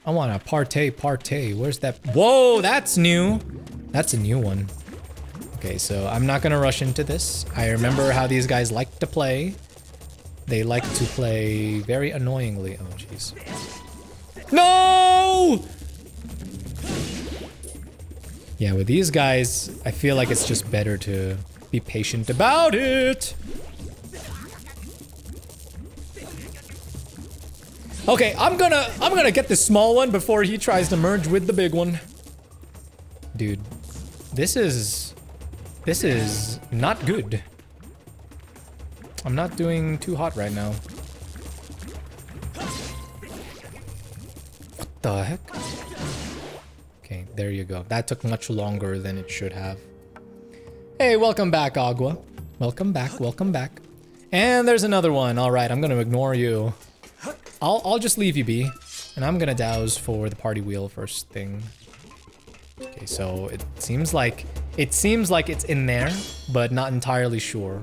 I want a partay. Where's that? Whoa, that's new. That's a new one. Okay, so I'm not gonna rush into this. I remember how these guys like to play. They like to play very annoyingly. Oh, jeez. No! Yeah, with these guys, I feel like it's just better to be patient about it. Okay, I'm gonna get this small one before he tries to merge with the big one. Dude, this is not good. I'm not doing too hot right now. What the heck? Okay, there you go. That took much longer than it should have. Hey, welcome back, Agua. Welcome back, welcome back. And there's another one. All right, I'm gonna ignore you. I'll just leave you be, and I'm gonna douse for the party wheel first thing. Okay, so it seems like it's in there, but not entirely sure.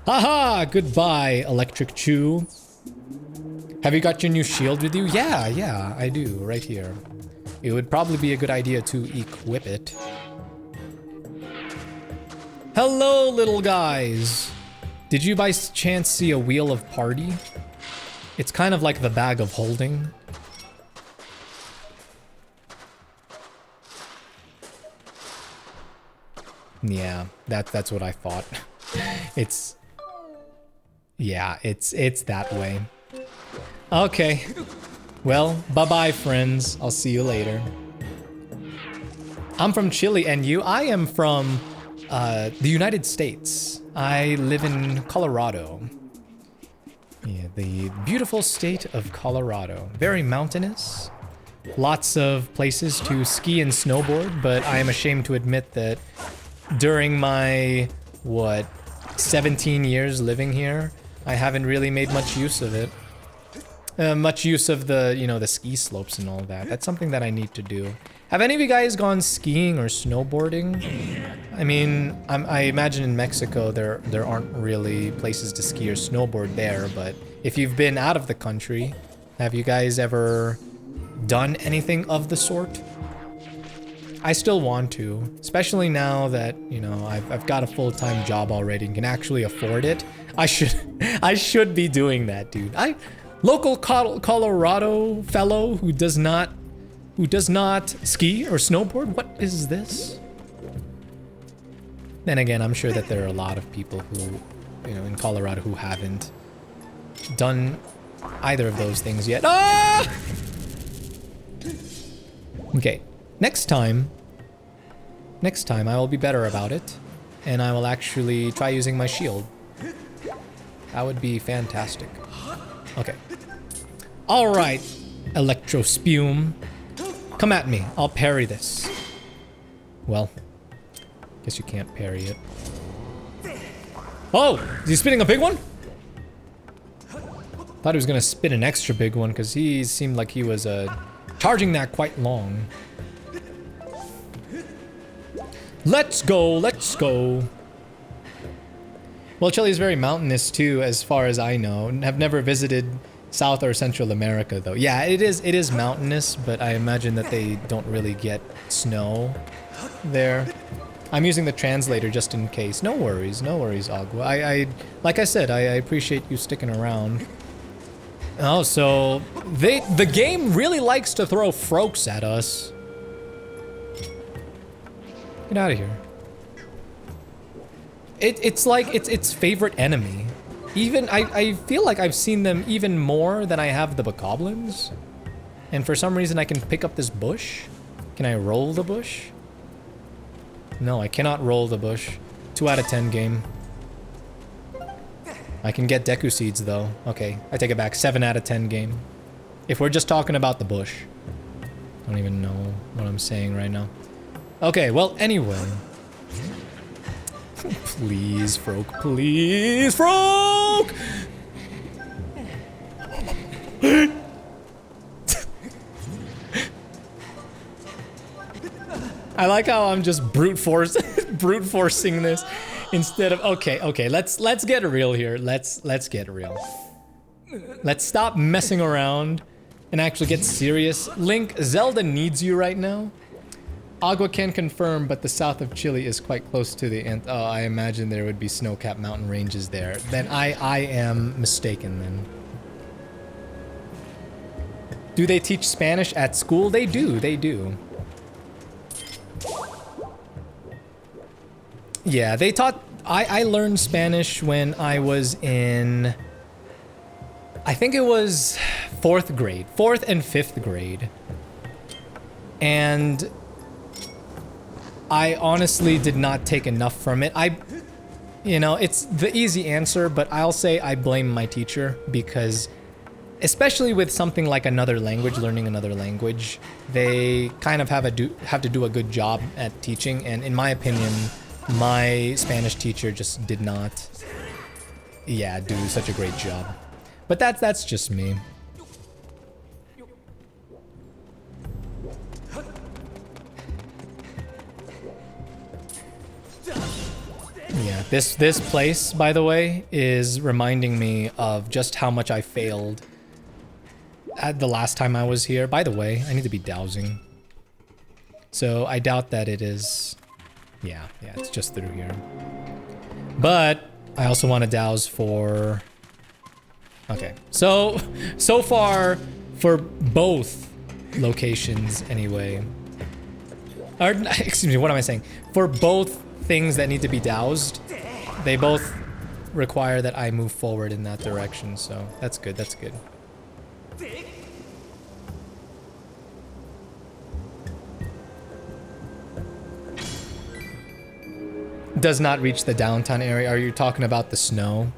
Haha! Goodbye, Electric Chew. Have you got your new shield with you? Yeah, I do, right here. It would probably be a good idea to equip it. Hello, little guys. Did you by chance see a wheel of party? It's kind of like the bag of holding. Yeah, that's what I thought. It's that way. Okay. Well, bye-bye, friends. I'll see you later. I'm from Chile, and you? I am from the United States. I live in Colorado. Yeah, the beautiful state of Colorado. Very mountainous. Lots of places to ski and snowboard, but I am ashamed to admit that during my, 17 years living here, I haven't really made much use of it. Much use of the, the ski slopes and all that. That's something that I need to do. Have any of you guys gone skiing or snowboarding? I mean, I imagine in Mexico there aren't really places to ski or snowboard there, but if you've been out of the country, have you guys ever done anything of the sort? I still want to, especially now that, you know, I've got a full-time job already and can actually afford it. I should be doing that, dude. Local Colorado fellow who does not ski or snowboard. What is this? Then again, I'm sure that there are a lot of people who, you know, in Colorado who haven't done either of those things yet. Ah! Okay, next time I will be better about it, and I will actually try using my shield. That would be fantastic. Okay. All right, Electro Spume. Come at me. I'll parry this. Well, guess you can't parry it. Oh, is he spitting a big one? Thought he was gonna spit an extra big one because he seemed like he was charging that quite long. Let's go, let's go. Well, Chile is very mountainous too, as far as I know. Have never visited South or Central America though. Yeah, it is mountainous, but I imagine that they don't really get snow there. I'm using the translator just in case. No worries, Agua. I like I said, I appreciate you sticking around. Oh, so the game really likes to throw frokes at us. Get out of here. It's like its favorite enemy. Even I feel like I've seen them even more than I have the bokoblins. And for some reason I can pick up this bush. Can I roll the bush? No, I cannot roll the bush. 2 out of 10 game. I can get Deku Seeds though. Okay, I take it back. 7 out of 10 game. If we're just talking about the bush. I don't even know what I'm saying right now. Okay, well, anyway. Please, Froak. Please, Froak! I like how I'm just brute forcing this instead of okay, let's get real here. Let's get real. Let's stop messing around and actually get serious. Link, Zelda needs you right now. Agua can confirm, but the south of Chile is quite close to the end. Oh, I imagine there would be snow-capped mountain ranges there. Then I am mistaken then. Do they teach Spanish at school? They do, they do. Yeah, they taught... I learned Spanish when I was in... I think it was 4th grade. 4th and 5th grade. And... I honestly did not take enough from it. You know, it's the easy answer, but I'll say I blame my teacher because... Especially with something like another language, learning another language, they kind of have to do a good job at teaching, and in my opinion, my Spanish teacher just did not, yeah, do such a great job. But that's just me. Yeah, this place, by the way, is reminding me of just how much I failed at the last time I was here. By the way, I need to be dowsing. So I doubt that it is... Yeah, it's just through here. But I also want to douse for... Okay, so far for both locations anyway. Or, excuse me, what am I saying? For both things that need to be doused, they both require that I move forward in that direction, so that's good, that's good. Does not reach the downtown area. Are you talking about the snow?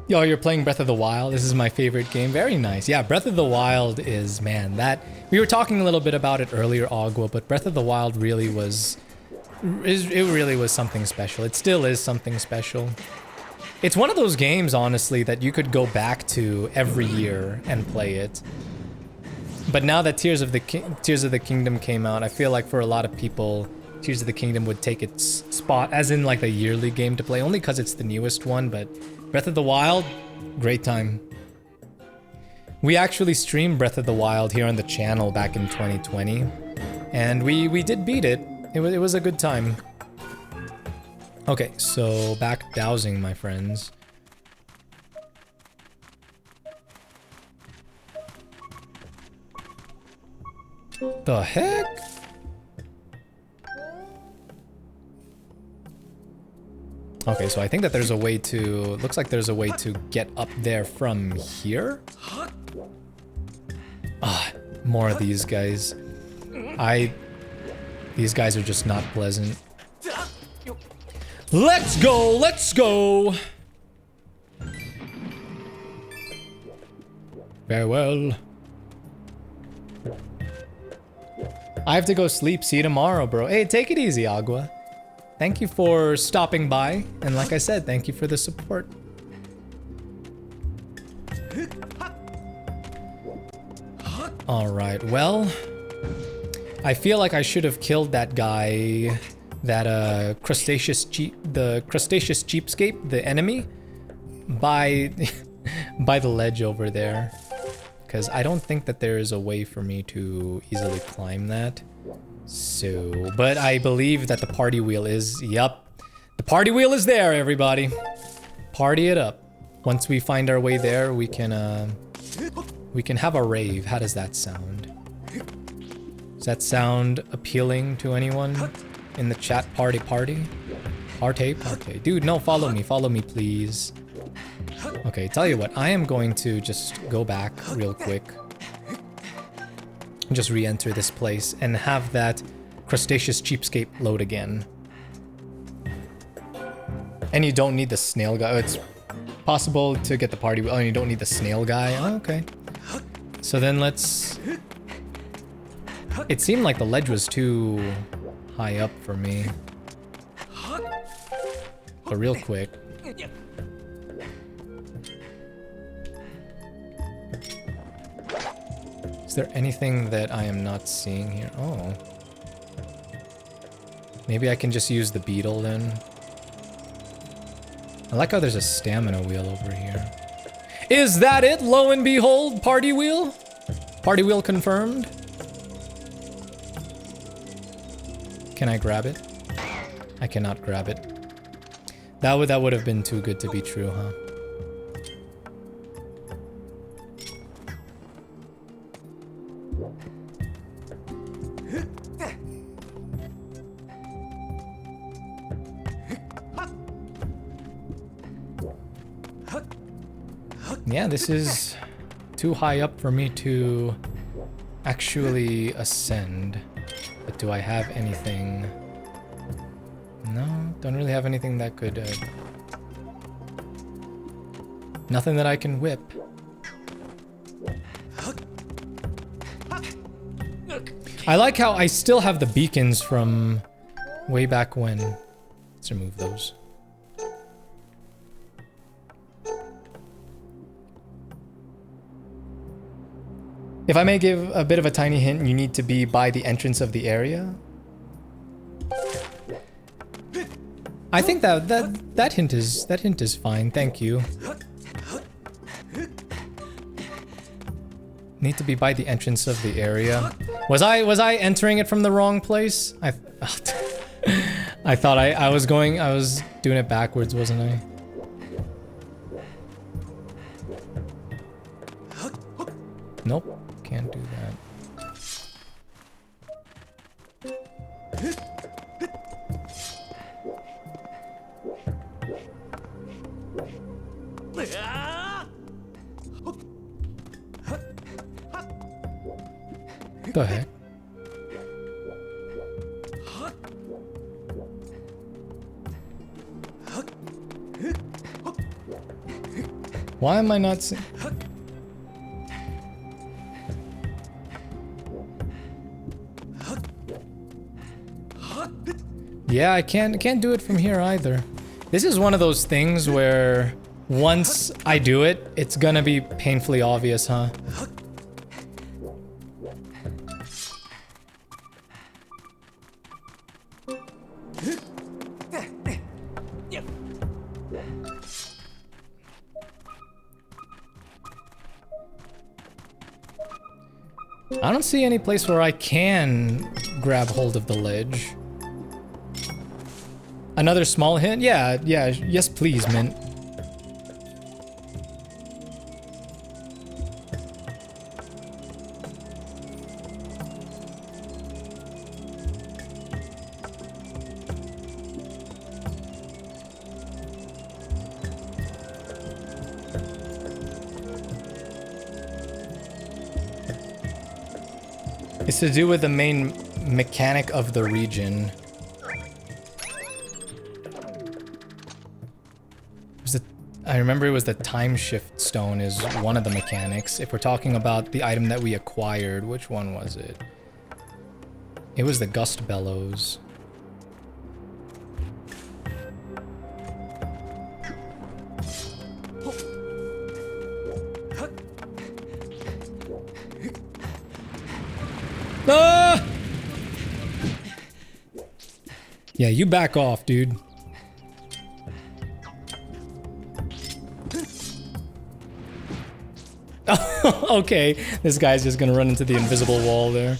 Yo, you're playing Breath of the Wild. This is my favorite game. Very nice. Yeah, Breath of the Wild is, man, that... We were talking a little bit about it earlier, Agua, but Breath of the Wild really was It really was something special. It still is something special. It's one of those games, honestly, that you could go back to every year and play it. But now that Tears of the Kingdom came out, I feel like for a lot of people, Tears of the Kingdom would take its spot as in like a yearly game to play, only because it's the newest one. But Breath of the Wild, great time. We actually streamed Breath of the Wild here on the channel back in 2020, and we did beat it. It was a good time. Okay, so back dowsing, my friends. The heck? Okay, so I think that there's a way to... Looks like there's a way to get up there from here. Ah, more of these guys. These guys are just not pleasant. Let's go! Let's go! Very well. I have to go sleep. See you tomorrow, bro. Hey, take it easy, Agua. Thank you for stopping by. And like I said, thank you for the support. Alright, well... I feel like I should have killed that guy... That, crustaceous cheapskate, the enemy, by the ledge over there. Because I don't think that there is a way for me to easily climb that. So, but I believe that the party wheel is, yup. The party wheel is there, everybody. Party it up. Once we find our way there, we can have a rave. How does that sound? Does that sound appealing to anyone? In the chat, party. Dude, no, follow me, please. Okay, tell you what, I am going to just go back real quick. Just re-enter this place and have that crustaceous cheapskate load again. And you don't need the snail guy. It's possible to get the party. Oh, you don't need the snail guy. Oh, okay. So then let's... It seemed like the ledge was too... high up for me. But real quick. Is there anything that I am not seeing here? Oh. Maybe I can just use the beetle then. I like how there's a stamina wheel over here. Is that it? Lo and behold, party wheel? Party wheel confirmed? Can I grab it? I cannot grab it. That would have been too good to be true, huh? Yeah, this is too high up for me to actually ascend. But do I have anything? No, don't really have anything that could... Nothing that I can whip. I like how I still have the beacons from way back when. Let's remove those. If I may give a bit of a tiny hint, you need to be by the entrance of the area. I think that hint is fine. Thank you. Need to be by the entrance of the area. Was I entering it from the wrong place? I thought I was doing it backwards, wasn't I? Nope. Can't do that. The heck? Why am I not seeing? Yeah, I can't do it from here either. This is one of those things where once I do it, it's gonna be painfully obvious, huh? I don't see any place where I can grab hold of the ledge. Another small hint? Yeah, yes please, Mint. It's to do with the main mechanic of the region. I remember it was the time shift stone is one of the mechanics. If we're talking about the item that we acquired, which one was it? It was the gust bellows. Ah! Yeah, you back off, dude. Okay, this guy's just gonna run into the invisible wall there.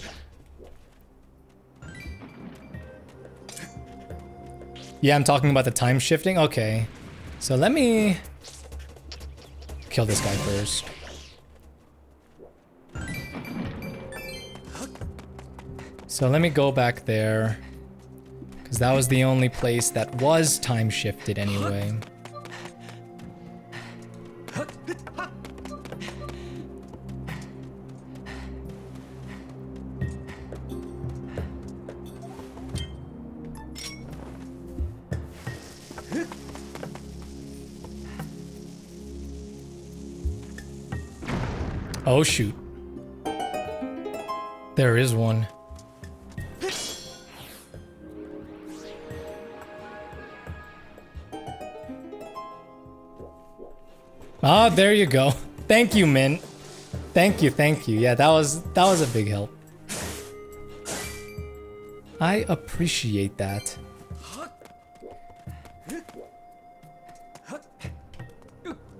Yeah, I'm talking about the time shifting? Okay. So let me kill this guy first. So let me go back there, because that was the only place that was time shifted anyway. Oh shoot. There is one. Ah, there you go. Thank you, Mint. Thank you, thank you. Yeah, that was a big help. I appreciate that.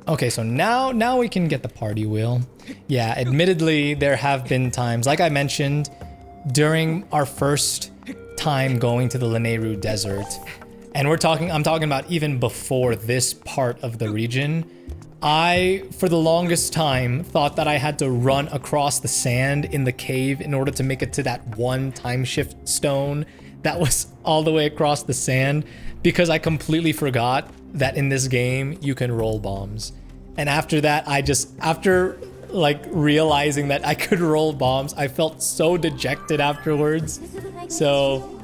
Okay, so now we can get the party wheel. Yeah, admittedly, there have been times, like I mentioned, during our first time going to the Lanayru Desert, and I'm talking about even before this part of the region, I, for the longest time, thought that I had to run across the sand in the cave in order to make it to that one time shift stone that was all the way across the sand, because I completely forgot that in this game you can roll bombs. And after that, after like realizing that I could roll bombs, I felt so dejected afterwards. So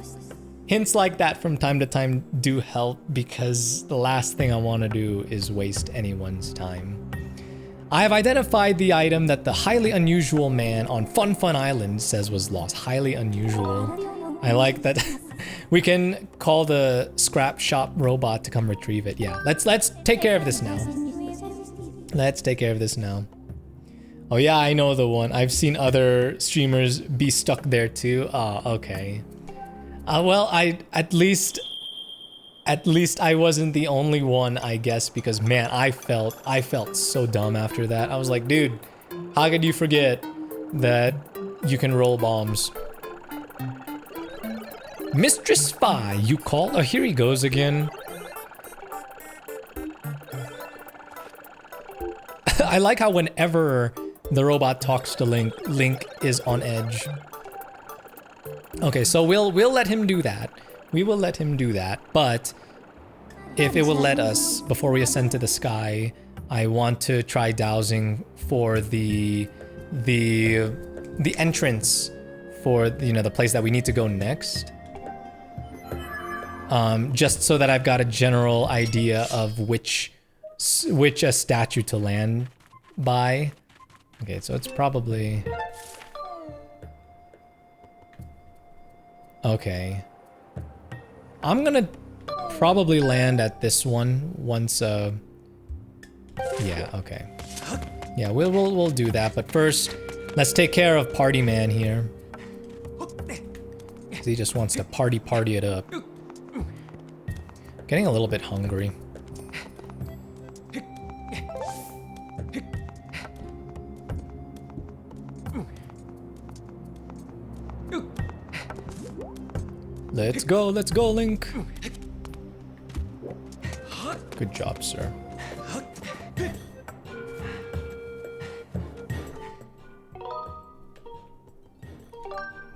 hints like that from time to time do help, because the last thing I want to do is waste anyone's time. I have identified the item that the highly unusual man on Fun Fun Island says was lost. Highly unusual. I like that. We can call the scrap shop robot to come retrieve it. Yeah, let's take care of this now. Let's take care of this now. Oh yeah, I know the one. I've seen other streamers be stuck there too. Oh, okay. Well, at least I wasn't the only one, I guess, because man, I felt so dumb after that. I was like, dude, how could you forget that you can roll bombs? Mistress Spy, you call? Oh, here he goes again. I like how whenever the robot talks to Link, Link is on edge. Okay, so we'll let him do that. We will let him do that, but if it will let us, before we ascend to the sky, I want to try dowsing for the entrance for, you know, the place that we need to go next. Just so that I've got a general idea of which statue to land by. Okay, so it's probably... Okay. I'm gonna probably land at this one once, yeah, okay. Yeah, we'll do that, but first, let's take care of Party Man here. He just wants to party it up. Getting a little bit hungry. Let's go, Link. Good job, sir. I'm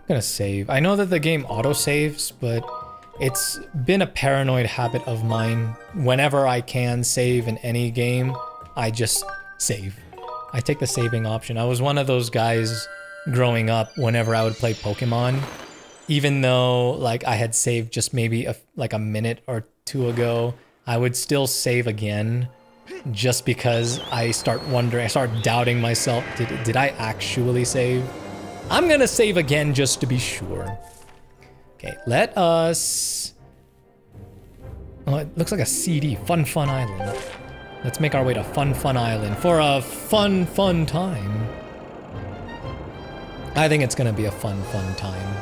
gonna save. I know that the game auto-saves, but it's been a paranoid habit of mine. Whenever I can save in any game, I just save. I take the saving option. I was one of those guys growing up whenever I would play Pokemon. Even though like I had saved just maybe like a minute or two ago, I would still save again just because I start wondering, I start doubting myself. Did I actually save? I'm gonna save again just to be sure. Okay, let us... Oh, it looks like a CD, Fun Island. Let's make our way to Fun Island for a fun time. I think it's gonna be a fun time.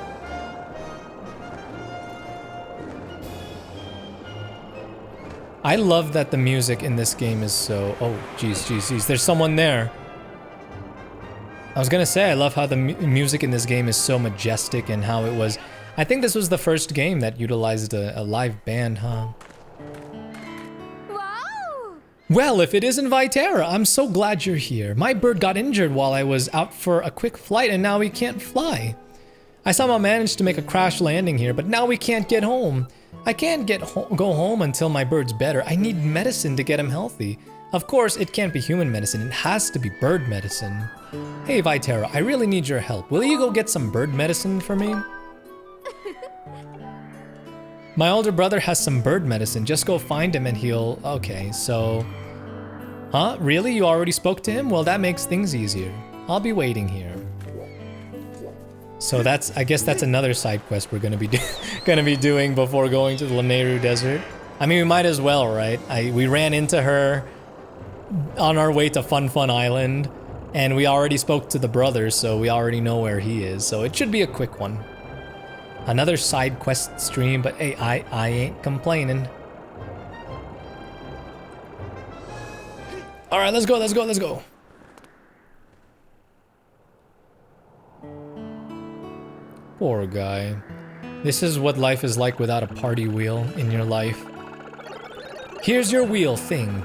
I love that the music in this game is so... Oh, jeez. There's someone there. I was gonna say, I love how the music in this game is so majestic and how it was... I think this was the first game that utilized a live band, huh? Wow! Well, if it isn't Vytera, I'm so glad you're here. My bird got injured while I was out for a quick flight and now he can't fly. I somehow managed to make a crash landing here, but now we can't get home. I can't go home until my bird's better. I need medicine to get him healthy. Of course, it can't be human medicine. It has to be bird medicine. Hey, Vytera, I really need your help. Will you go get some bird medicine for me? My older brother has some bird medicine. Just go find him and he'll... Okay, so... Huh? Really? You already spoke to him? Well, that makes things easier. I'll be waiting here. So that's... I guess that's another side quest we're gonna be doing before going to the Lanayru Desert. I mean, we might as well, right? We ran into her on our way to Fun Island, and we already spoke to the brother, so we already know where he is. So it should be a quick one. Another side quest stream, but hey, I ain't complaining. All right, let's go. Poor guy. This is what life is like without a party wheel in your life. Here's your wheel thing.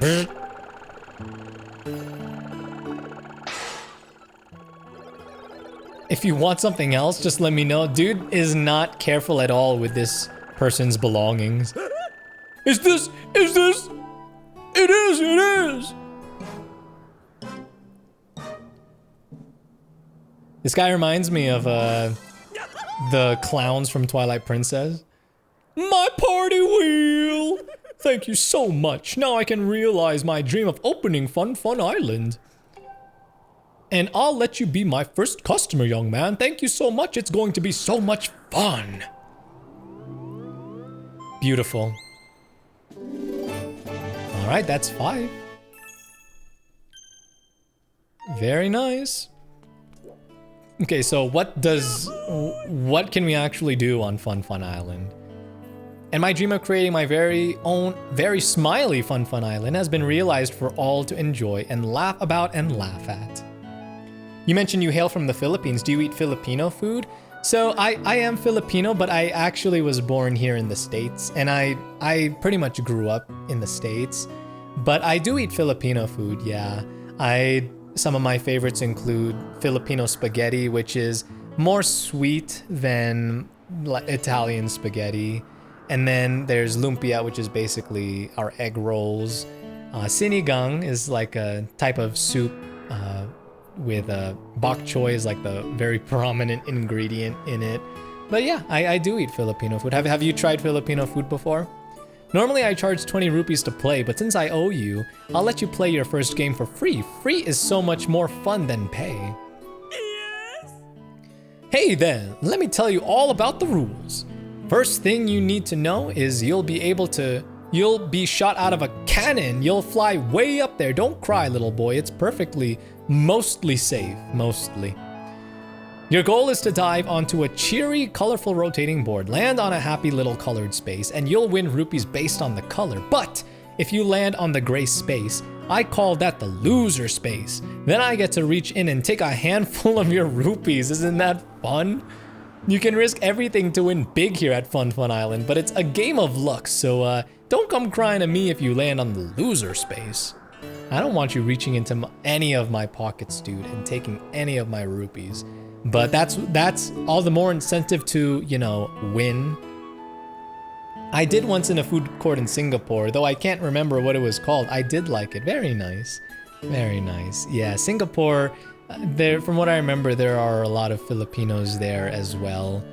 If you want something else, just let me know. Dude is not careful at all with this person's belongings. Is this? It is. This guy reminds me of the clowns from Twilight Princess. My party wheel! Thank you so much. Now I can realize my dream of opening Fun Island. And I'll let you be my first customer, young man. Thank you so much. It's going to be so much fun. Beautiful. All right, that's 5. Very nice. Okay, so what can we actually do on Fun Island? And my dream of creating my very own, very smiley Fun Island has been realized for all to enjoy and laugh about and laugh at. You mentioned you hail from the Philippines. Do you eat Filipino food? So I am Filipino, but I actually was born here in the States, and I pretty much grew up in the States. But I do eat Filipino food, yeah. Some of my favorites include Filipino spaghetti, which is more sweet than Italian spaghetti. And then there's lumpia, which is basically our egg rolls. Sinigang is like a type of soup with bok choy is like the very prominent ingredient in it. But yeah, I do eat Filipino food. Have you tried Filipino food before? Normally I charge 20 rupees to play, but since I owe you, I'll let you play your first game for free. Free is so much more fun than pay. Yes! Hey then, let me tell you all about the rules. First thing you need to know is you'll be shot out of a cannon. You'll fly way up there. Don't cry, little boy. It's mostly safe, mostly. Your goal is to dive onto a cheery, colorful rotating board, land on a happy little colored space, and you'll win rupees based on the color. But if you land on the gray space, I call that the loser space. Then I get to reach in and take a handful of your rupees. Isn't that fun? You can risk everything to win big here at Fun Fun Island, but it's a game of luck, so don't come crying to me if you land on the loser space. I don't want you reaching into any of my pockets, dude, and taking any of my rupees. But that's all the more incentive to, you know, win. I did once in a food court in Singapore, though I can't remember what it was called. I did like it. Very nice. Very nice. Yeah, Singapore, from what I remember, there are a lot of Filipinos there as well.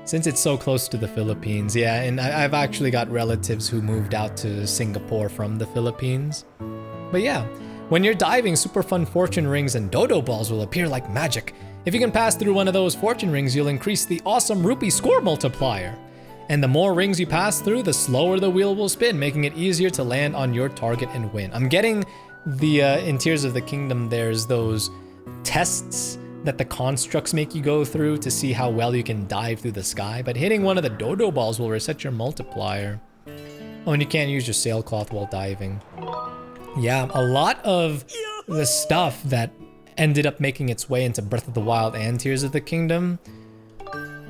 Since it's so close to the Philippines, yeah, and I've actually got relatives who moved out to Singapore from the Philippines. But yeah, when you're diving, super fun fortune rings and dodo balls will appear like magic. If you can pass through one of those fortune rings, you'll increase the awesome rupee score multiplier. And the more rings you pass through, the slower the wheel will spin, making it easier to land on your target and win. I'm getting the, in Tears of the Kingdom, there's those tests that the constructs make you go through to see how well you can dive through the sky, but hitting one of the dodo balls will reset your multiplier. Oh, and you can't use your sailcloth while diving. Yeah, a lot of the stuff that ended up making its way into Breath of the Wild and Tears of the Kingdom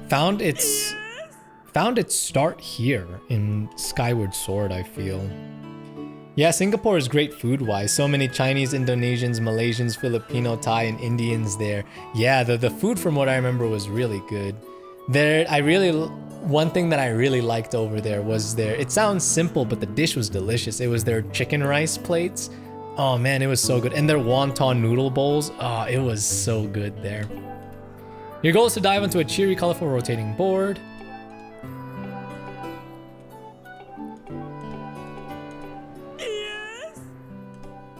found its start here in Skyward Sword, I feel. Yeah, Singapore is great food-wise. So many Chinese, Indonesians, Malaysians, Filipino, Thai, and Indians there. Yeah, the food from what I remember was really good. One thing that I really liked over there was it sounds simple, but the dish was delicious. It was their chicken rice plates. Oh man, it was so good. And their wonton noodle bowls. Oh, it was so good there. Your goal is to dive onto a cheery, colorful rotating board.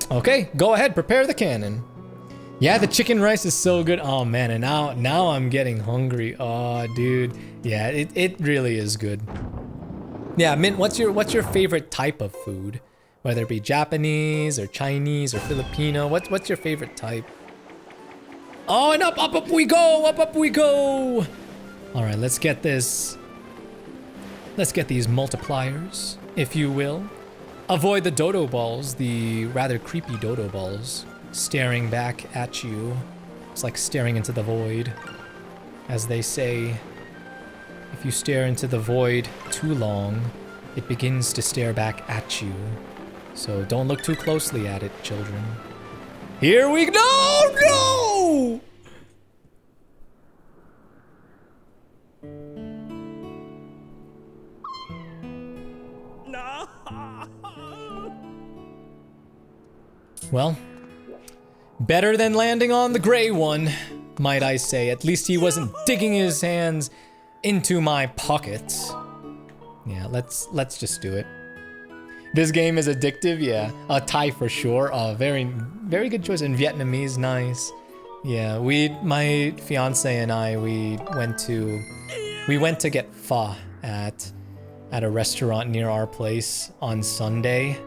Okay, go ahead, prepare the cannon. Yeah, the chicken rice is so good. Oh man, and now I'm getting hungry. Oh dude, yeah, it really is good. Yeah, Mint, what's your favorite type of food? Whether it be Japanese or Chinese or Filipino, what's your favorite type? Oh, and up we go, up we go. All right, let's get this. Let's get these multipliers, if you will. Avoid the dodo balls, the rather creepy dodo balls, staring back at you. It's like staring into the void. As they say, if you stare into the void too long, it begins to stare back at you. So don't look too closely at it, children. Here we go! No! Well, better than landing on the gray one, might I say. At least he wasn't digging his hands into my pockets. Yeah, let's just do it. This game is addictive, yeah. A Thai for sure. Very good choice. And Vietnamese, nice. Yeah, my fiance and I, we went to get pho at a restaurant near our place on Sunday.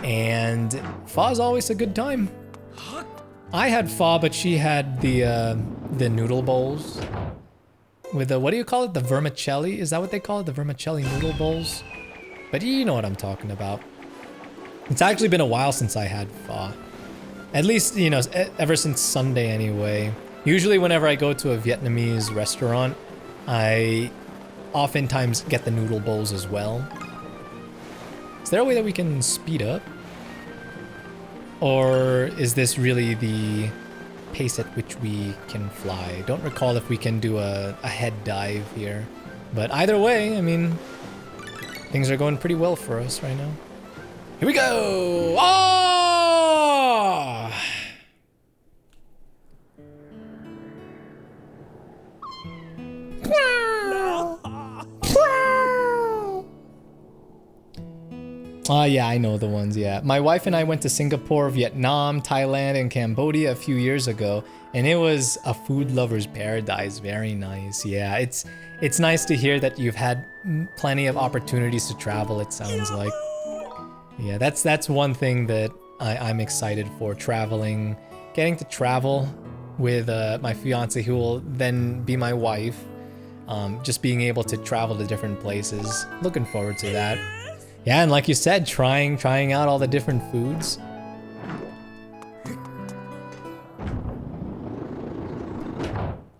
And pho is always a good time. I had pho, but she had the noodle bowls with the, what do you call it? The vermicelli? Is that what they call it? The vermicelli noodle bowls? But you know what I'm talking about. It's actually been a while since I had pho. At least, you know, ever since Sunday anyway. Usually whenever I go to a Vietnamese restaurant, I oftentimes get the noodle bowls as well. Is there a way that we can speed up? Or is this really the pace at which we can fly? Don't recall if we can do a head dive here. But either way, I mean, things are going pretty well for us right now. Here we go! Oh! Oh, yeah, I know the ones, yeah. My wife and I went to Singapore, Vietnam, Thailand, and Cambodia a few years ago, and it was a food lover's paradise. Very nice. Yeah, it's nice to hear that you've had plenty of opportunities to travel, it sounds like. Yeah, that's one thing that I'm excited for, traveling. Getting to travel with my fiance, who will then be my wife. Just being able to travel to different places. Looking forward to that. Yeah, and like you said, trying out all the different foods.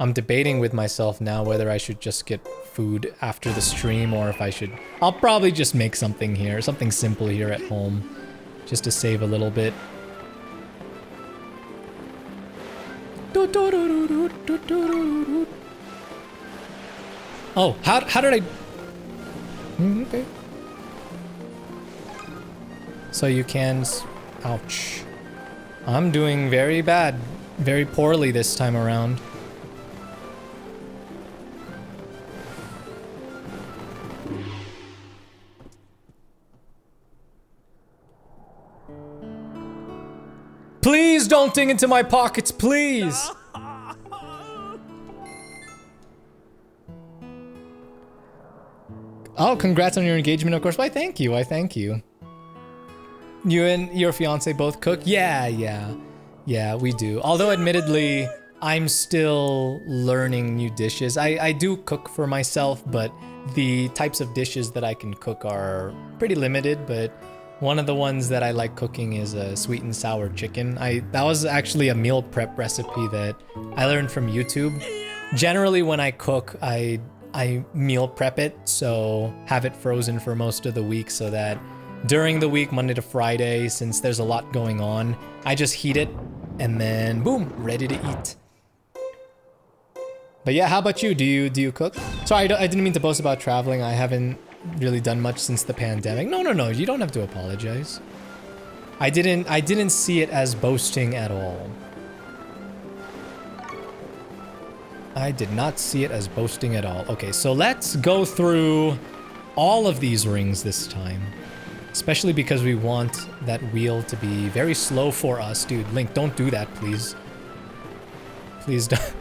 I'm debating with myself now whether I should just get food after the stream or if I should... I'll probably just make something here, something simple here at home, just to save a little bit. Oh, how did I... Okay. So you can... Ouch. I'm doing very bad. Very poorly this time around. Please don't dig into my pockets, please! Oh, congrats on your engagement, of course. Why, thank you. Why, thank you. You and your fiance both cook? Yeah, we do. Although, admittedly, I'm still learning new dishes. I do cook for myself, but the types of dishes that I can cook are pretty limited, but one of the ones that I like cooking is a sweet and sour chicken. That was actually a meal prep recipe that I learned from YouTube. Generally, when I cook, I meal prep it, so have it frozen for most of the week so that during the week, Monday to Friday, since there's a lot going on, I just heat it and then boom, ready to eat. But yeah, how about you? Do you cook? Sorry, I didn't mean to boast about traveling. I haven't really done much since the pandemic. No, you don't have to apologize. I didn't see it as boasting at all. I did not see it as boasting at all. Okay, so let's go through all of these rings this time. Especially because we want that wheel to be very slow for us. Dude, Link, don't do that, please. Please don't.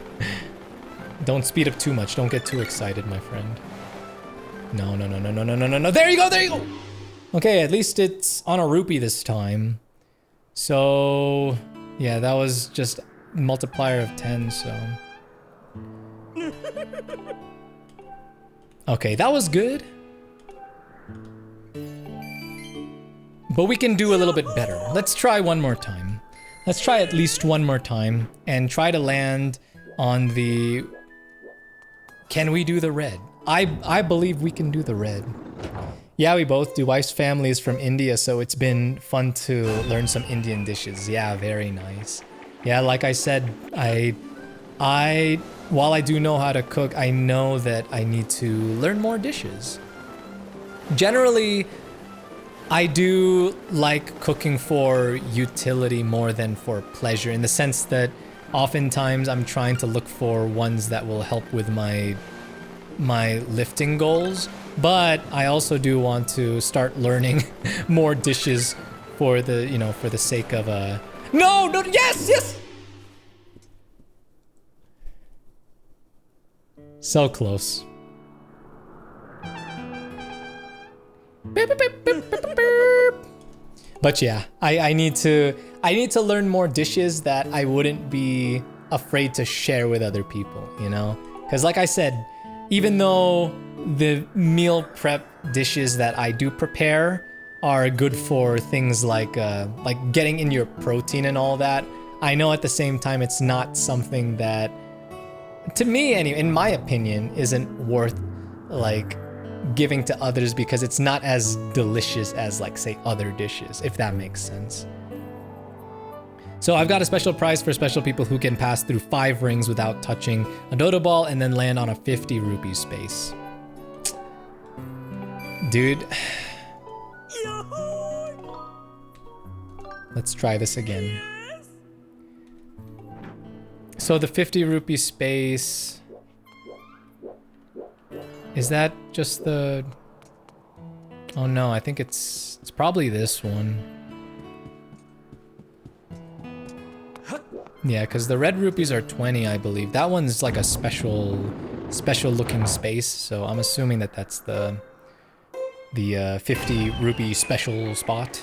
Don't speed up too much. Don't get too excited, my friend. No. There you go! Okay, at least it's on a rupee this time. So, yeah, that was just multiplier of 10, so... Okay, that was good. But we can do a little bit better. Let's try one more time. Let's try at least one more time and try to land on the... Can we do the red? I believe we can do the red. Yeah, we both do. Wife's family is from India, so it's been fun to learn some Indian dishes. Yeah, very nice. Yeah, like I said, while I do know how to cook, I know that I need to learn more dishes. Generally, I do like cooking for utility more than for pleasure, in the sense that oftentimes I'm trying to look for ones that will help with my lifting goals, but I also do want to start learning more dishes for the, you know, for the sake of No, yes! So close. But yeah, I need to learn more dishes that I wouldn't be afraid to share with other people, you know? Because like I said, even though the meal prep dishes that I do prepare are good for things like getting in your protein and all that, I know at the same time it's not something that, to me anyway, in my opinion, isn't worth like giving to others because it's not as delicious as, like, say, other dishes, if that makes sense. So I've got a special prize for special people who can pass through 5 rings without touching a dodo ball and then land on a 50 rupee space. Dude. Let's try this again. So the 50 rupee space... Is that just the... Oh no, I think it's probably this one. Yeah, because the red rupees are 20, I believe. That one's like a special looking space, so I'm assuming that that's the 50 rupee special spot.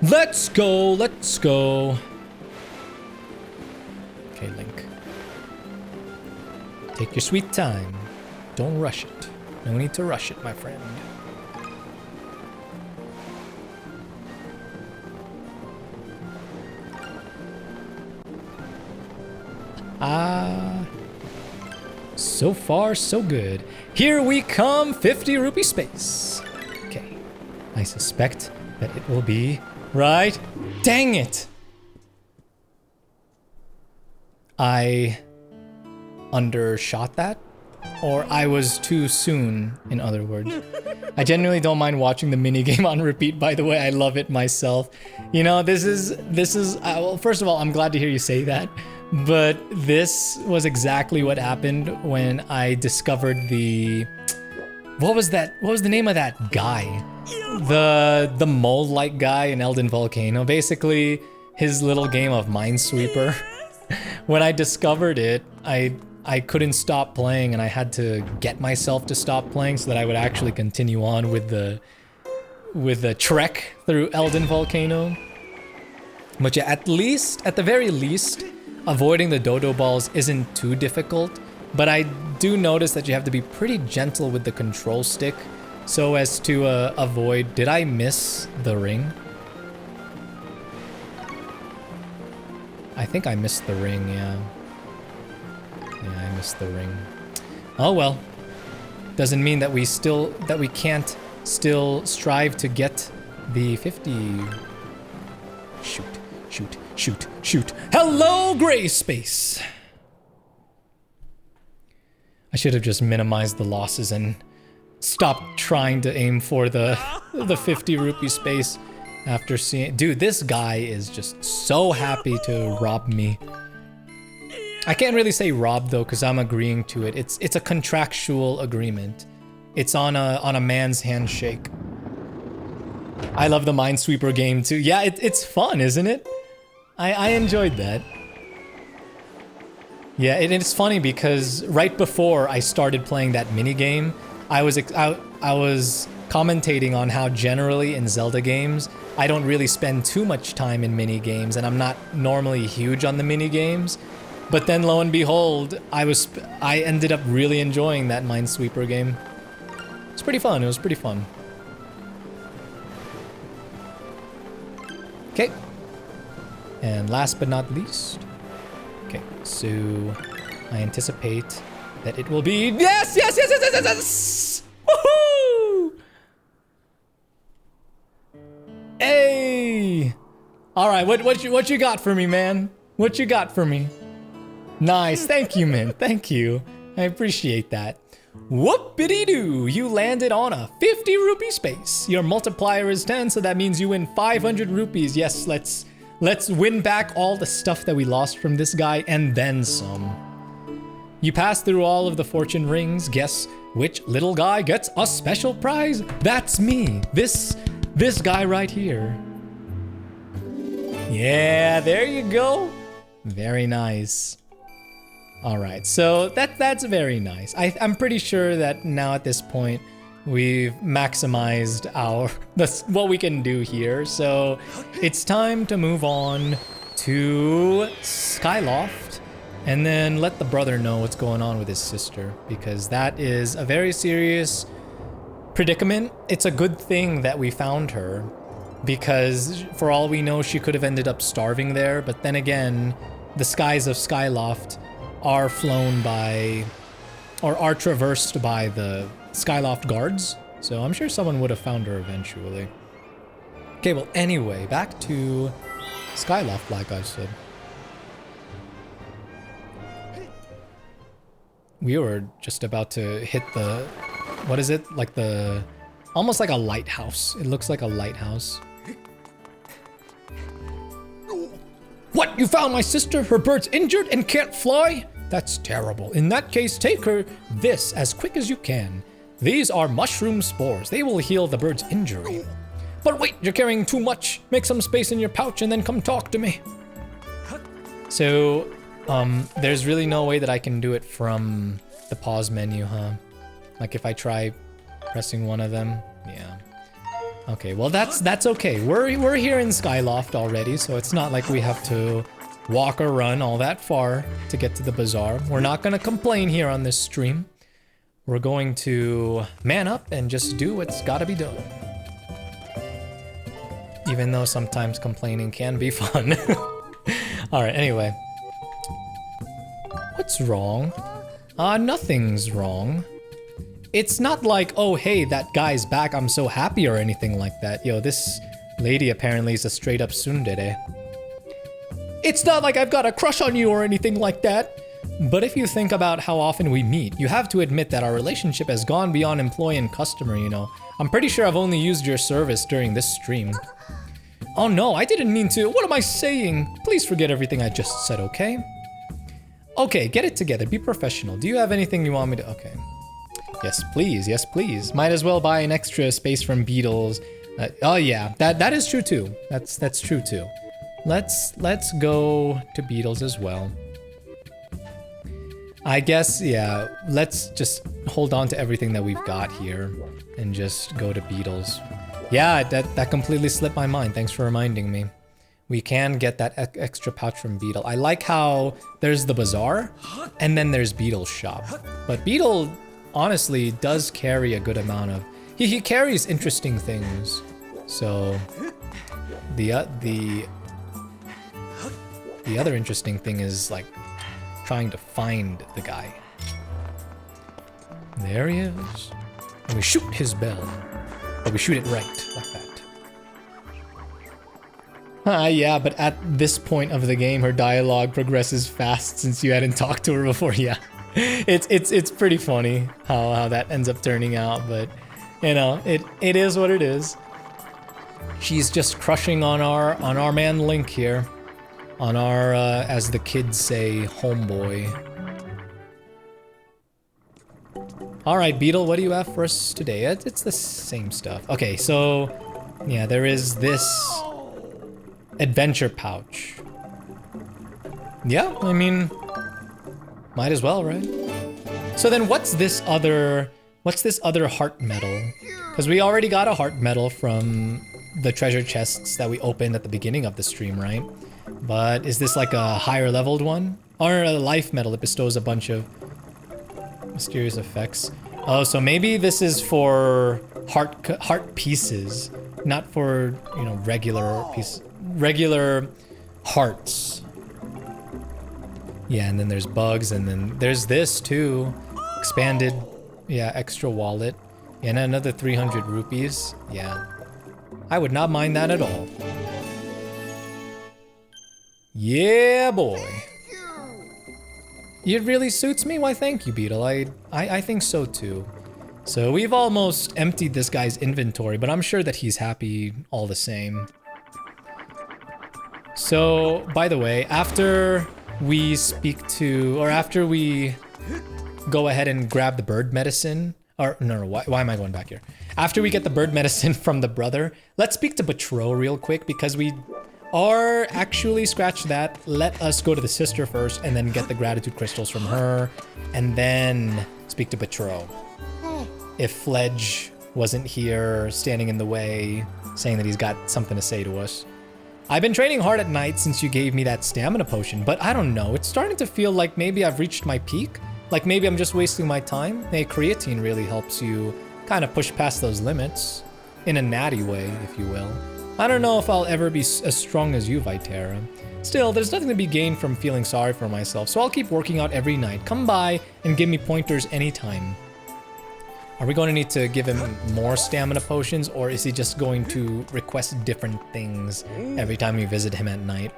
Let's go, let's go. Okay, Link. Take your sweet time. Don't rush it. No need to rush it, my friend. So far, so good. Here we come, 50 rupee space. Okay, I suspect that it will be right. Dang it! I undershot that, or I was too soon, in other words. I genuinely don't mind watching the minigame on repeat, by the way. I love it myself. You know, this is well, first of all, I'm glad to hear you say that. But this was exactly what happened when I discovered the... What was that? What was the name of that guy? The mole-like guy in Elden Volcano. Basically, his little game of Minesweeper. When I discovered it, I couldn't stop playing, and I had to get myself to stop playing so that I would actually continue on with the trek through Elden Volcano. But yeah, at the very least, avoiding the dodo balls isn't too difficult, but I do notice that you have to be pretty gentle with the control stick so as to avoid... Did I miss the ring? I think I missed the ring, yeah. Yeah, I missed the ring. Oh well. Doesn't mean that we can't still strive to get the 50. Shoot, shoot, shoot, shoot. Hello, gray space! I should have just minimized the losses and stopped trying to aim for the 50 rupee space after seeing... Dude, this guy is just so happy to rob me. I can't really say rob though, because I'm agreeing to it. It's a contractual agreement. It's on a man's handshake. I love the Minesweeper game too. Yeah, it's fun, isn't it? I enjoyed that. Yeah, it's funny because right before I started playing that minigame, I was commentating on how generally in Zelda games, I don't really spend too much time in minigames, and I'm not normally huge on the minigames. But then lo and behold, I ended up really enjoying that Minesweeper game. It's pretty fun, it was pretty fun. Okay. And last but not least. Okay, so I anticipate that it will be... Yes, yes, yes, yes, yes, yes, yes! Woohoo! Hey! Alright, what you got for me, man? What you got for me? Nice, thank you, man, thank you. I appreciate that. Whoopity-doo! You landed on a 50 rupee space. Your multiplier is 10, so that means you win 500 rupees. Yes, let's win back all the stuff that we lost from this guy and then some. You pass through all of the fortune rings. Guess which little guy gets a special prize? That's me. This guy right here. Yeah, there you go. Very nice. All right, so that's very nice. I'm pretty sure that now at this point we've maximized what we can do here. So it's time to move on to Skyloft and then let the brother know what's going on with his sister, because that is a very serious predicament. It's a good thing that we found her, because for all we know, she could have ended up starving there. But then again, the skies of Skyloft are flown by, or are traversed by the Skyloft guards. So I'm sure someone would have found her eventually. Okay, well anyway, back to Skyloft, like I said. We were just about to hit the, what is it? Like the, almost like a lighthouse. It looks like a lighthouse. What? You found my sister? Her bird's injured and can't fly? That's terrible. In that case, take her this as quick as you can. These are mushroom spores. They will heal the bird's injury. But wait, you're carrying too much. Make some space in your pouch and then come talk to me. So, there's really no way that I can do it from the pause menu, huh? Like if I try pressing one of them, yeah. Okay, well that's okay. We're here in Skyloft already, so it's not like we have to walk or run all that far to get to the bazaar. We're not gonna complain here on this stream. We're going to man up and just do what's gotta be done. Even though sometimes complaining can be fun. Alright, anyway. What's wrong? Nothing's wrong. It's not like, oh hey, that guy's back, I'm so happy or anything like that. Yo, this lady apparently is a straight up tsundere. It's not like I've got a crush on you or anything like that. But if you think about how often we meet, you have to admit that our relationship has gone beyond employee and customer, you know. I'm pretty sure I've only used your service during this stream. Oh no, I didn't mean to. What am I saying? Please forget everything I just said, okay? Okay, get it together. Be professional. Do you have anything you want me to... Okay. Yes, please. Yes, please. Might as well buy an extra space from Beetles. Oh yeah, that is true too. That's true too. Let's go to Beetles as well. I guess, yeah, let's just hold on to everything that we've got here and just go to Beetles. Yeah, that completely slipped my mind. Thanks for reminding me. We can get that extra pouch from Beetle. I like how there's the bazaar and then there's Beetle's shop. But Beetle honestly does carry a good amount of... He carries interesting things. So the other interesting thing is like trying to find the guy. There he is. And we shoot his bell. But we shoot it right, like that. Yeah, but at this point of the game, her dialogue progresses fast since you hadn't talked to her before. Yeah, it's pretty funny how that ends up turning out, but you know, it is what it is. She's just crushing on our man Link here, on our as the kids say, homeboy. All right, Beetle, what do you have for us today? It's the same stuff. Okay, so yeah, there is this adventure pouch. Yeah, I mean, might as well, right? So then what's this other heart medal? Because we already got a heart medal from the treasure chests that we opened at the beginning of the stream, right? But is this like a higher leveled one? Or a life medal that bestows a bunch of mysterious effects? Oh, so maybe this is for heart pieces, not for, you know, regular hearts. Yeah, and then there's bugs, and then there's this too. Expanded, yeah, extra wallet. And another 300 rupees. Yeah. I would not mind that at all. Yeah, boy. It really suits me? Why, thank you, Beetle. I think so too. So we've almost emptied this guy's inventory, but I'm sure that he's happy all the same. So, by the way, after we speak to, or after we go ahead and grab the bird medicine, or no, why am I going back here? After we get the bird medicine from the brother, let's speak to Vytera real quick because we are actually, scratch that, let us go to the sister first and then get the gratitude crystals from her and then speak to Vytera. If Fledge wasn't here, standing in the way, saying that he's got something to say to us. I've been training hard at night since you gave me that stamina potion, but I don't know, it's starting to feel like maybe I've reached my peak. Like maybe I'm just wasting my time. Hey, creatine really helps you kind of push past those limits. In a natty way, if you will. I don't know if I'll ever be as strong as you, Vytera. Still, there's nothing to be gained from feeling sorry for myself, so I'll keep working out every night. Come by and give me pointers anytime. Are we going to need to give him more stamina potions, or is he just going to request different things every time we visit him at night?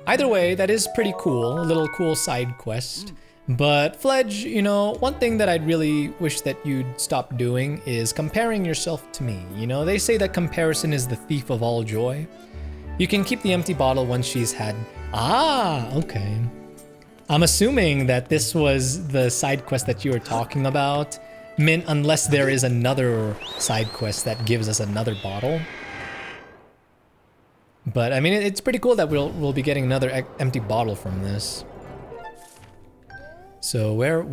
Either way, that is pretty cool, a little cool side quest. But Fledge, you know, one thing that I'd really wish that you'd stop doing is comparing yourself to me. You know, they say that comparison is the thief of all joy. You can keep the empty bottle once she's had... Ah, okay. I'm assuming that this was the side quest that you were talking about. mint unless there is another side quest that gives us another bottle. But I mean, it's pretty cool that we'll be getting another empty bottle from this. So where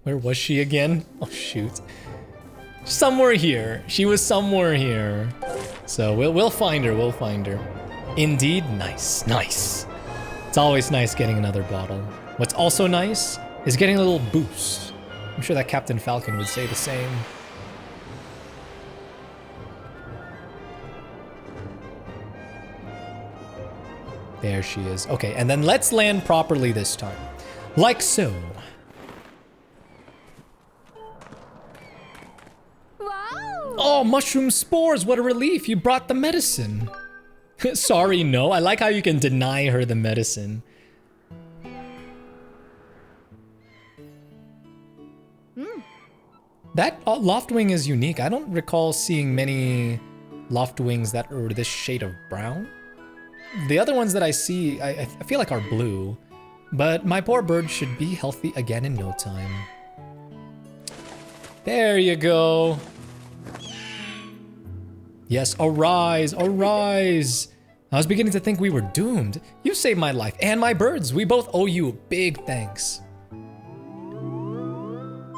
was she again? Oh shoot. Somewhere here. She was somewhere here. So we'll find her. We'll find her. Indeed, nice, nice. It's always nice getting another bottle. What's also nice is getting a little boost. I'm sure that Captain Falcon would say the same. There she is. Okay, and then let's land properly this time. Like so. Wow! Oh, mushroom spores, what a relief. You brought the medicine. Sorry, no. I like how you can deny her the medicine. That Loftwing is unique. I don't recall seeing many Loftwings that are this shade of brown. The other ones that I see, I feel like are blue. But my poor bird should be healthy again in no time. There you go. Yes, arise, arise. I was beginning to think we were doomed. You saved my life and my birds. We both owe you big thanks.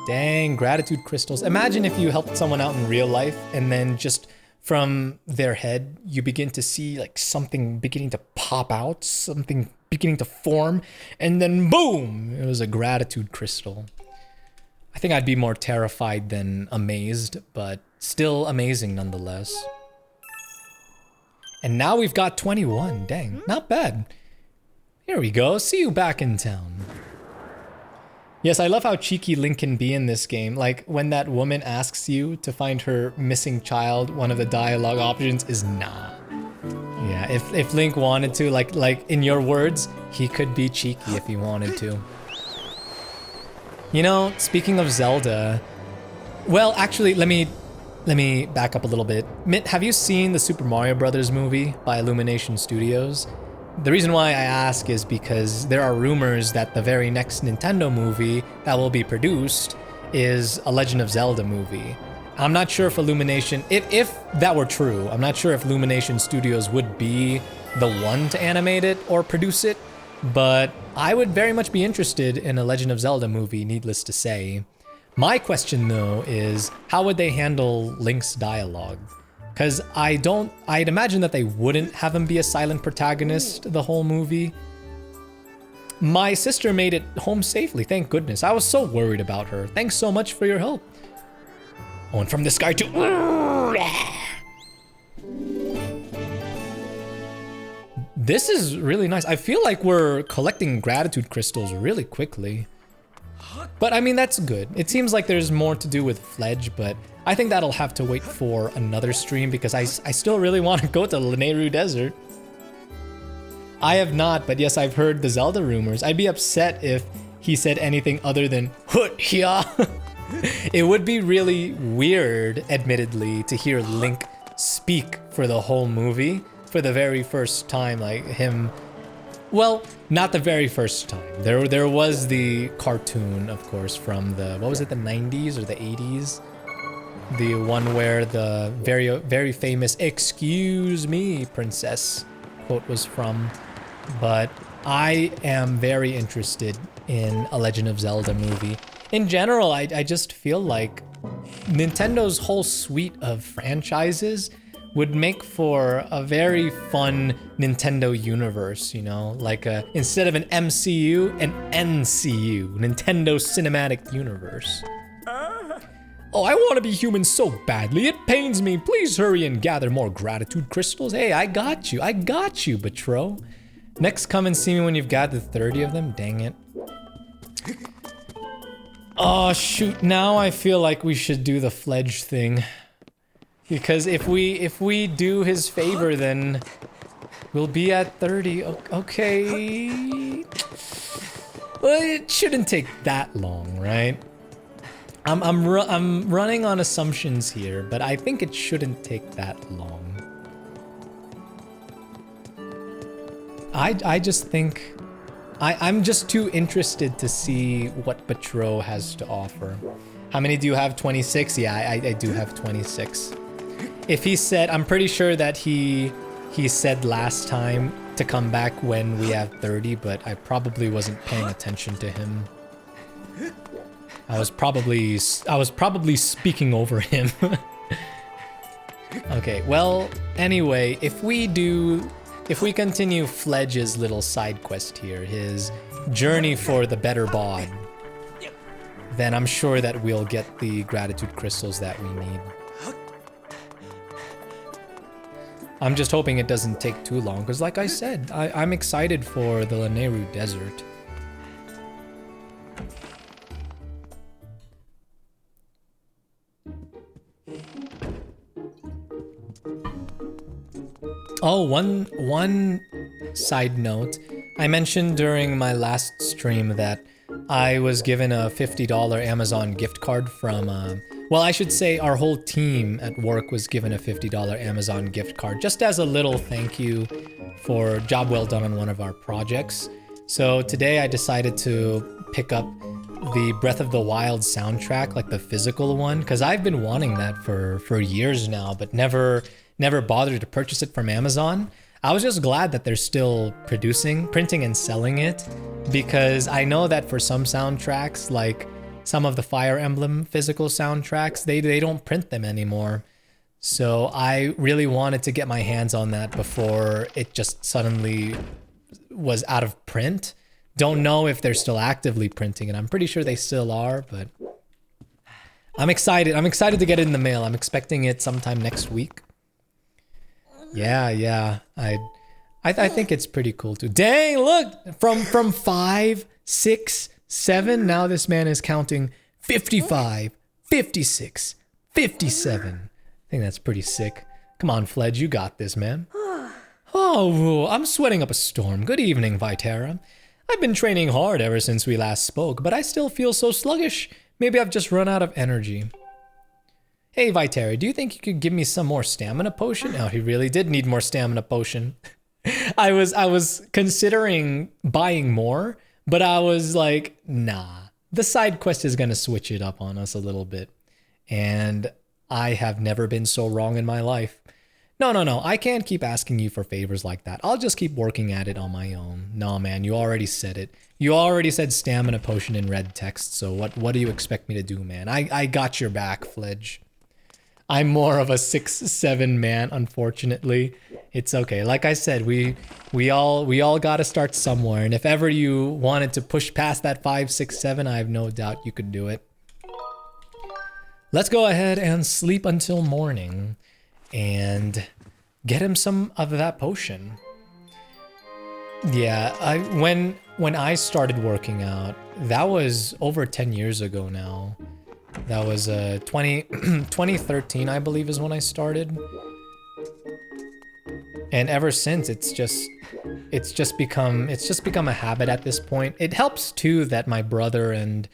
Dang, gratitude crystals. Imagine if you helped someone out in real life and then just from their head, you begin to see like something beginning to pop out, something beginning to form, and then boom, it was a gratitude crystal. I think I'd be more terrified than amazed, but still amazing nonetheless. And now we've got 21, dang, not bad. Here we go, see you back in town. Yes, I love how cheeky Link can be in this game. Like, when that woman asks you to find her missing child, one of the dialogue options is nah. Yeah, if Link wanted to, like in your words, he could be cheeky if he wanted to. You know, speaking of Zelda, well, actually, let me back up a little bit. Mitt, have you seen the Super Mario Brothers movie by Illumination Studios? The reason why I ask is because there are rumors that the very next Nintendo movie that will be produced is a Legend of Zelda movie. I'm not sure if Illumination, if that were true, I'm not sure if Illumination Studios would be the one to animate it or produce it, but I would very much be interested in a Legend of Zelda movie, needless to say. My question though is, how would they handle Link's dialogue? Because I'd imagine that they wouldn't have him be a silent protagonist the whole movie. My sister made it home safely, thank goodness. I was so worried about her. Thanks so much for your help. Oh, and from this guy too. This is really nice. I feel like we're collecting gratitude crystals really quickly. But I mean, that's good. It seems like there's more to do with Fledge, but I think that'll have to wait for another stream because I still really want to go to Lanayru Desert. I have not, but yes, I've heard the Zelda rumors. I'd be upset if he said anything other than "Hut ya." It would be really weird, admittedly, to hear Link speak for the whole movie for the very first time, like him. Well, not the very first time. There was the cartoon, of course, from the, what was it, the 90s or the 80s? The one where the very famous "Excuse me, princess" quote was from. But I am very interested in a Legend of Zelda movie. In general, I just feel like Nintendo's whole suite of franchises would make for a very fun Nintendo universe, you know? Like instead of an MCU, an NCU, Nintendo Cinematic Universe. Oh, I want to be human so badly, it pains me. Please hurry and gather more gratitude crystals. Hey, I got you, Betro. Next, come and see me when you've gathered 30 of them, dang it. Oh shoot, now I feel like we should do the Fledge thing. Because if we do his favor, then we'll be at 30. Okay. Well, it shouldn't take that long, right? I'm running on assumptions here, but I think it shouldn't take that long. I just think I'm just too interested to see what Patro has to offer. How many do you have? 26? Yeah, I do have 26. If he said, I'm pretty sure that he said last time to come back when we have 30, but I probably wasn't paying attention to him. I was probably speaking over him. Okay, well, anyway, if we continue Fledge's little side quest here, his journey for the better bod, then I'm sure that we'll get the gratitude crystals that we need. I'm just hoping it doesn't take too long, because like I said, I'm excited for the Lanayru Desert. Oh, one side note. I mentioned during my last stream that I was given a $50 Amazon gift card from, well, I should say our whole team at work was given a $50 Amazon gift card, just as a little thank you for job well done on one of our projects. So today I decided to pick up the Breath of the Wild soundtrack, like the physical one, because I've been wanting that for years now, but never bothered to purchase it from Amazon. I was just glad that they're still printing and selling it, because I know that for some soundtracks, like some of the Fire Emblem physical soundtracks, they don't print them anymore. So I really wanted to get my hands on that before it just suddenly was out of print. Don't know if they're still actively printing it. I'm pretty sure they still are, but I'm excited. I'm excited to get it in the mail. I'm expecting it sometime next week. Yeah. I think it's pretty cool too. Dang, look, from 5, 6, 7, now this man is counting 55, 56, 57. I think that's pretty sick. Come on, Fledge, you got this, man. Oh, I'm sweating up a storm. Good evening, Vytera. I've been training hard ever since we last spoke, but I still feel so sluggish. Maybe I've just run out of energy. Hey, Vytera, do you think you could give me some more stamina potion? Oh, he really did need more stamina potion. I was considering buying more, but I was like, nah. The side quest is going to switch it up on us a little bit. And I have never been so wrong in my life. No. I can't keep asking you for favors like that. I'll just keep working at it on my own. No, man, you already said it. You already said stamina potion in red text, so what do you expect me to do, man? I got your back, Fledge. I'm more of a 6-7 man, unfortunately. It's okay. Like I said, we all got to start somewhere, and if ever you wanted to push past that 5, 6, 7, I have no doubt you could do it. Let's go ahead and sleep until morning and get him some of that potion. Yeah, when I started working out, that was over 10 years ago now. That was 2013, I believe, is when I started. And ever since, it's just become a habit at this point. It helps too that my brother and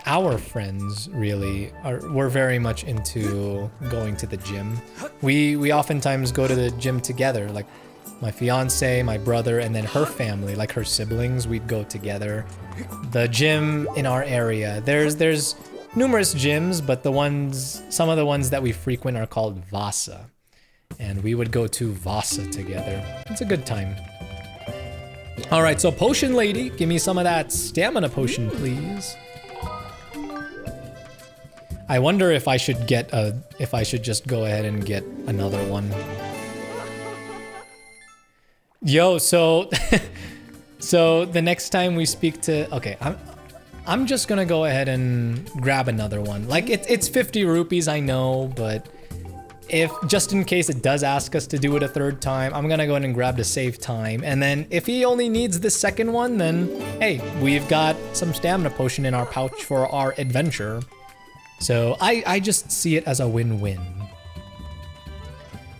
our friends really we're very much into going to the gym. We oftentimes go to the gym together, like my fiance, my brother, and then her family, like her siblings, we'd go together. The gym in our area, there's numerous gyms, but some of the ones that we frequent are called Vasa. And we would go to Vasa together. It's a good time. All right, so potion lady, give me some of that stamina potion, please. I wonder if I should just go ahead and get another one. Yo, so so the next time we speak to, okay, I'm just gonna go ahead and grab another one. Like it's 50 rupees, I know, but if just in case it does ask us to do it a third time, I'm gonna go ahead and grab to save time. And then if he only needs the second one, then hey, we've got some stamina potion in our pouch for our adventure. So I just see it as a win-win.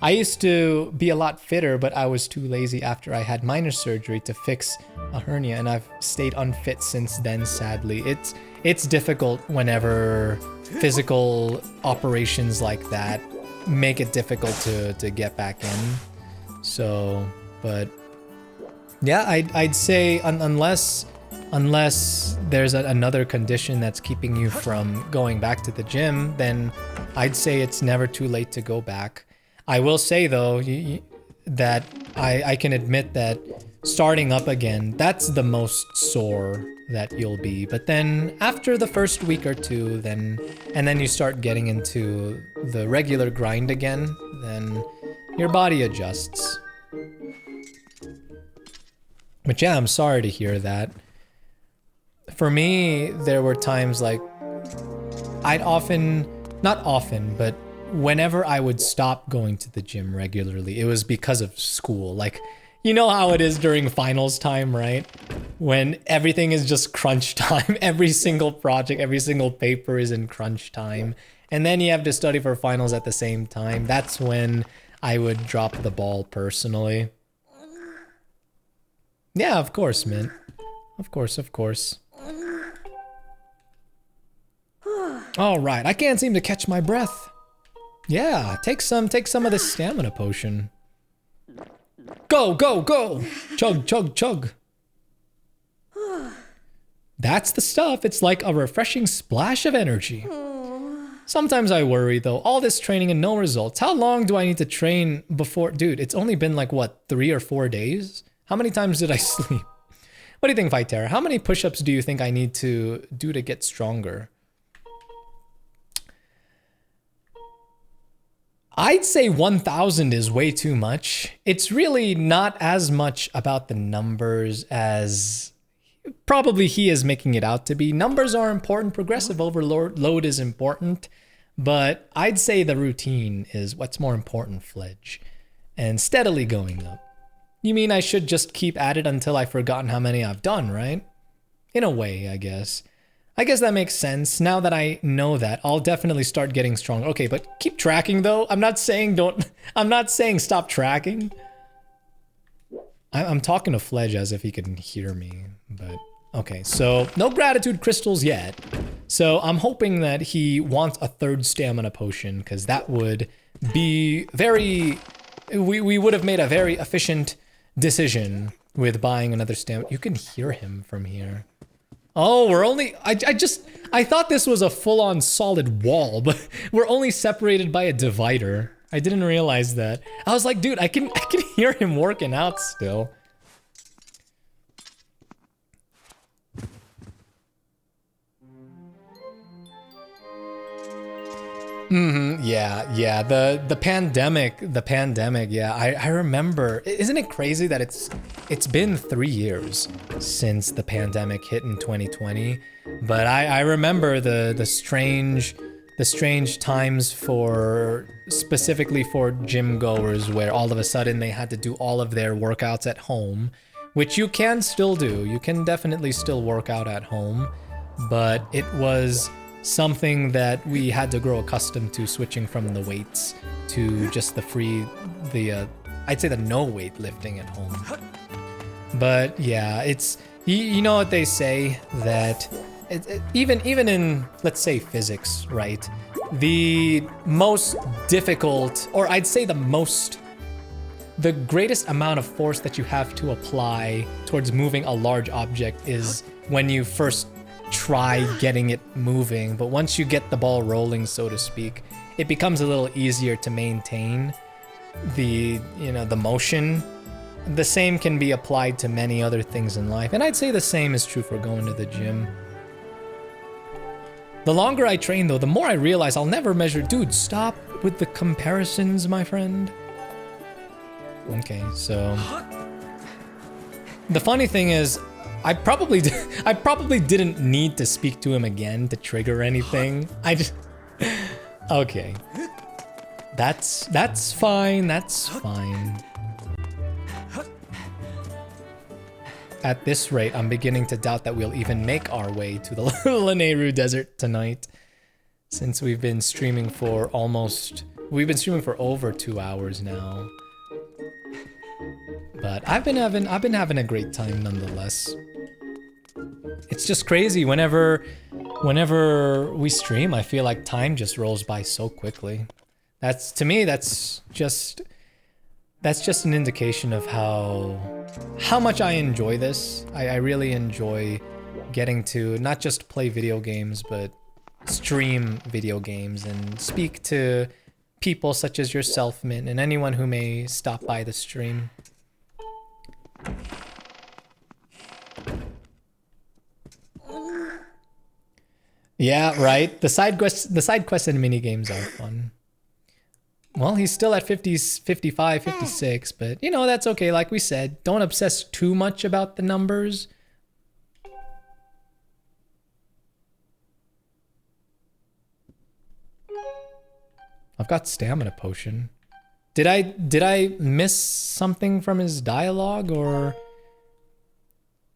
I used to be a lot fitter, but I was too lazy after I had minor surgery to fix a hernia, and I've stayed unfit since then, sadly. It's difficult whenever physical operations like that make it difficult to get back in. So, but Yeah, I'd say unless there's another condition that's keeping you from going back to the gym, then I'd say it's never too late to go back. I will say though that I can admit that starting up again, that's the most sore that you'll be. But then after the first week or two, then you start getting into the regular grind again, then your body adjusts. But yeah, I'm sorry to hear that. For me, there were times like I'd often, not often, but whenever I would stop going to the gym regularly, it was because of school. Like, you know how it is during finals time, right? When everything is just crunch time. Every single project, every single paper is in crunch time. And then you have to study for finals at the same time. That's when I would drop the ball personally. Yeah, of course, Mint. Of course, of course. All right, I can't seem to catch my breath. Yeah, take some of this stamina potion. Go, go, go! Chug, chug, chug. That's the stuff. It's like a refreshing splash of energy. Sometimes I worry though, all this training and no results. How long do I need to train before? Dude, it's only been like what, 3 or 4 days? How many times did I sleep? What do you think, Vytera? How many push-ups do you think I need to do to get stronger? I'd say 1,000 is way too much. It's really not as much about the numbers as probably he is making it out to be. Numbers are important. Progressive overload is important. But I'd say the routine is what's more important, Fledge. And steadily going up. You mean I should just keep at it until I've forgotten how many I've done, right? In a way, I guess. I guess that makes sense. Now that I know that, I'll definitely start getting stronger. Okay, but keep tracking though. I'm not saying stop tracking. I'm talking to Fledge as if he can hear me, but okay. So no gratitude crystals yet. So I'm hoping that he wants a 3rd stamina potion because that would be very, we would have made a very efficient decision with buying another stamina. You can hear him from here. Oh, we're only, I thought this was a full-on solid wall, but we're only separated by a divider. I didn't realize that. I was like, dude, I can hear him working out still. Yeah, the pandemic, yeah, I remember. Isn't it crazy that it's been 3 years since the pandemic hit in 2020, but I remember the strange times for, specifically for gym goers, where all of a sudden they had to do all of their workouts at home, which you can still do. You can definitely still work out at home, but it was something that we had to grow accustomed to, switching from the weights to just I'd say the no weight lifting at home. But yeah, it's, you know what they say, that even in, let's say, physics, right? The most difficult, or I'd say the greatest amount of force that you have to apply towards moving a large object is when you first try getting it moving, but once you get the ball rolling, so to speak, it becomes a little easier to maintain the motion. The same can be applied to many other things in life, and I'd say the same is true for going to the gym. The longer I train though, the more I realize I'll never measure. Dude, stop with the comparisons, my friend. Okay, so the funny thing is, I probably didn't need to speak to him again to trigger anything. Okay. That's fine. That's fine. At this rate, I'm beginning to doubt that we'll even make our way to the Lanayru Desert tonight, since we've been streaming for over 2 hours now. But I've been having a great time nonetheless. It's just crazy whenever we stream, I feel like time just rolls by so quickly. To me, that's just that's just an indication of how much I enjoy this. I really enjoy getting to not just play video games, but stream video games and speak to people such as yourself, Mint, and anyone who may stop by the stream. Yeah, right. The side quests and mini games are fun. Well, he's still at 50, 55, 56, but you know, that's okay. Like we said, don't obsess too much about the numbers. I've got stamina potion. Did I miss something from his dialogue, or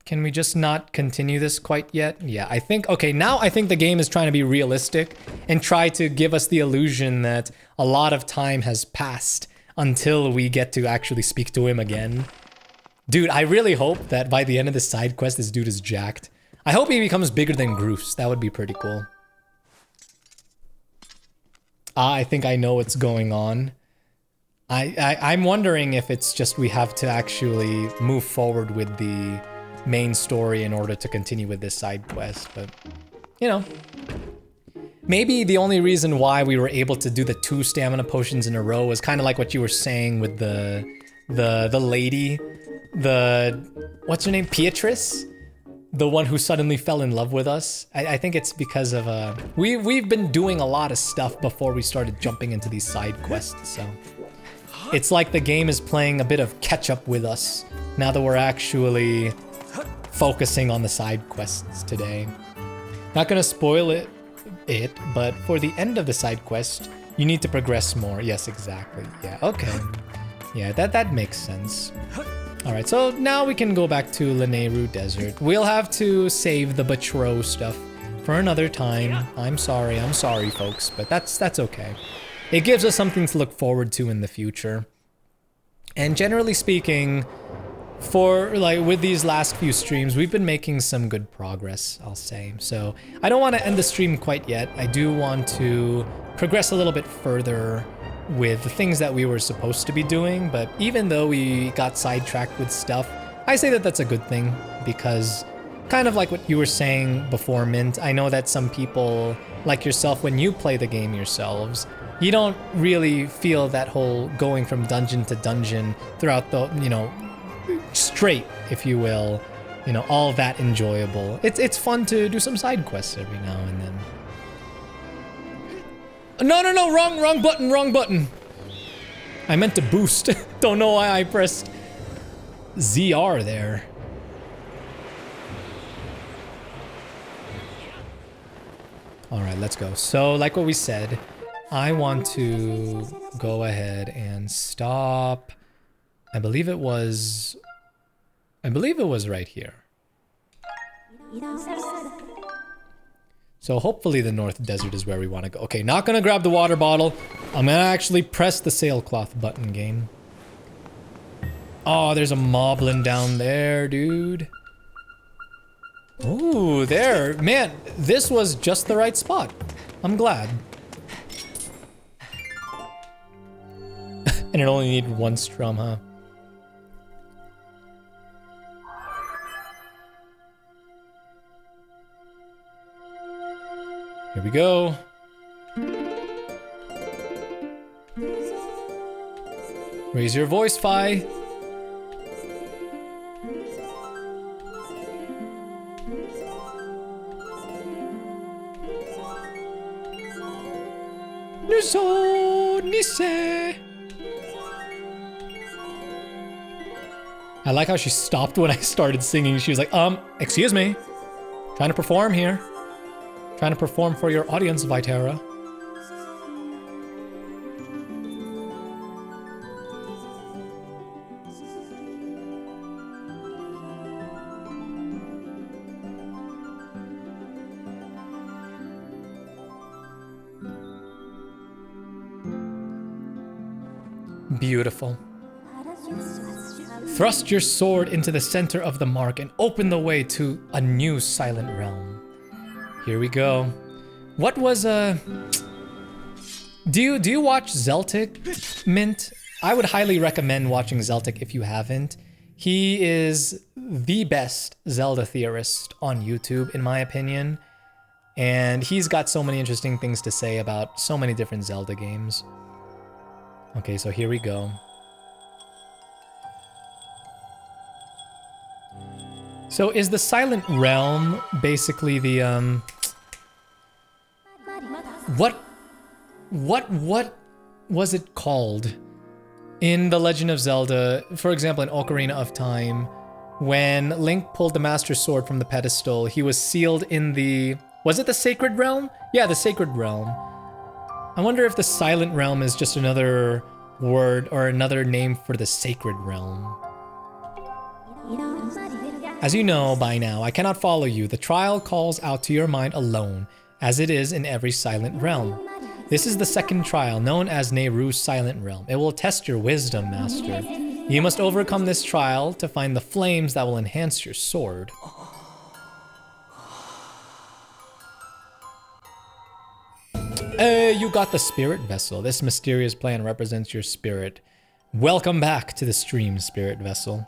can we just not continue this quite yet? Yeah, I think, okay, now I think the game is trying to be realistic and try to give us the illusion that a lot of time has passed until we get to actually speak to him again. Dude, I really hope that by the end of the side quest, this dude is jacked. I hope he becomes bigger than Groose. That would be pretty cool. I think I know what's going on. I'm wondering if it's just we have to actually move forward with the main story in order to continue with this side quest, but you know, maybe the only reason why we were able to do the 2 stamina potions in a row was kind of like what you were saying with the lady, what's her name, Beatrice, the one who suddenly fell in love with us. I think it's because of we've been doing a lot of stuff before we started jumping into these side quests, so it's like the game is playing a bit of catch up with us now that we're actually focusing on the side quests today. Not gonna spoil it, but for the end of the side quest, you need to progress more. Yes, exactly. Yeah, okay. Yeah, that makes sense. All right, so now we can go back to Lanayru Desert. We'll have to save the Batro stuff for another time. I'm sorry, folks, but that's okay. It gives us something to look forward to in the future. And generally speaking, for like with these last few streams, we've been making some good progress, I'll say. So I don't want to end the stream quite yet. I do want to progress a little bit further with the things that we were supposed to be doing, but even though we got sidetracked with stuff, I say that that's a good thing, because kind of like what you were saying before, Mint, I know that some people like yourself, when you play the game yourselves, you don't really feel that whole going from dungeon to dungeon throughout the, you know, straight, if you will, you know, all that enjoyable. It's fun to do some side quests every now and then. No, wrong button. I meant to boost. Don't know why I pressed ZR there. All right, let's go. So like what we said, I want to go ahead and stop. I believe it was right here. So hopefully the North Desert is where we want to go. Okay, not gonna grab the water bottle. I'm gonna actually press the sailcloth button, game. Oh, there's a moblin down there, dude. Ooh, there. Man, this was just the right spot. I'm glad. And it only needed 1 strum, huh? Here we go. Raise your voice, Fi. Nuso Nise. I like how she stopped when I started singing. She was like, excuse me. Trying to perform here. Trying to perform for your audience, Vytera. Beautiful. Thrust your sword into the center of the mark and open the way to a new silent realm. Here we go. What was do you watch Zeltic, Mint? I would highly recommend watching Zeltic if you haven't. He is the best Zelda theorist on YouTube, in my opinion. And he's got so many interesting things to say about so many different Zelda games. Okay, so here we go. So is the Silent Realm basically the, What was it called? In The Legend of Zelda, for example, in Ocarina of Time, when Link pulled the Master Sword from the pedestal, he was sealed in the... Was it the Sacred Realm? Yeah, the Sacred Realm. I wonder if the Silent Realm is just another word or another name for the Sacred Realm. As you know by now, I cannot follow you. The trial calls out to your mind alone, as it is in every Silent Realm. This is the second trial, known as Nehru's Silent Realm. It will test your wisdom, Master. You must overcome this trial to find the flames that will enhance your sword. You got the Spirit Vessel. This mysterious plan represents your spirit. Welcome back to the stream, Spirit Vessel.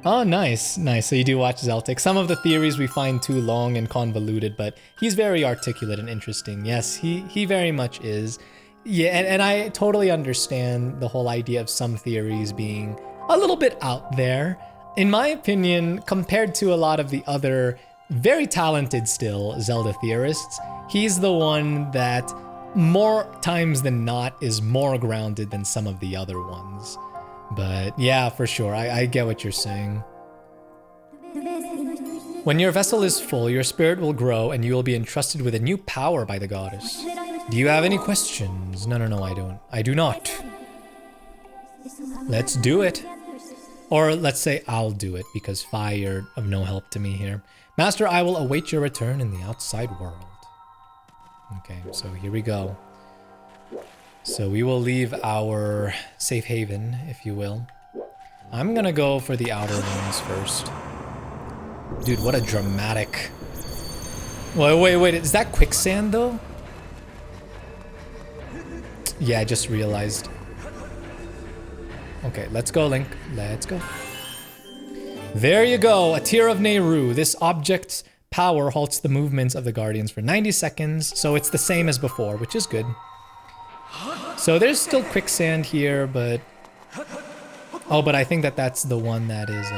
Oh, nice, nice. So you do watch Zeltic. Some of the theories we find too long and convoluted, but he's very articulate and interesting. Yes, he very much is. Yeah, and I totally understand the whole idea of some theories being a little bit out there. In my opinion, compared to a lot of the other very talented still Zelda theorists, he's the one that more times than not is more grounded than some of the other ones. But yeah, for sure, I get what you're saying. When your vessel is full, your spirit will grow and you will be entrusted with a new power by the goddess. Do you have any questions? No, I don't. I do not. Let's do it. Or let's say I'll do it, because Fi, you're of no help to me here. Master, I will await your return in the outside world. Okay, so here we go. So we will leave our safe haven, if you will. I'm gonna go for the outer ones first. Dude, what a dramatic... Wait, is that quicksand though? Yeah, I just realized. Okay, let's go, Link. Let's go. There you go, a Tear of Nehru. This object's power halts the movements of the Guardians for 90 seconds, so it's the same as before, which is good. So there's still quicksand here, but... Oh, but I think that's the one that is,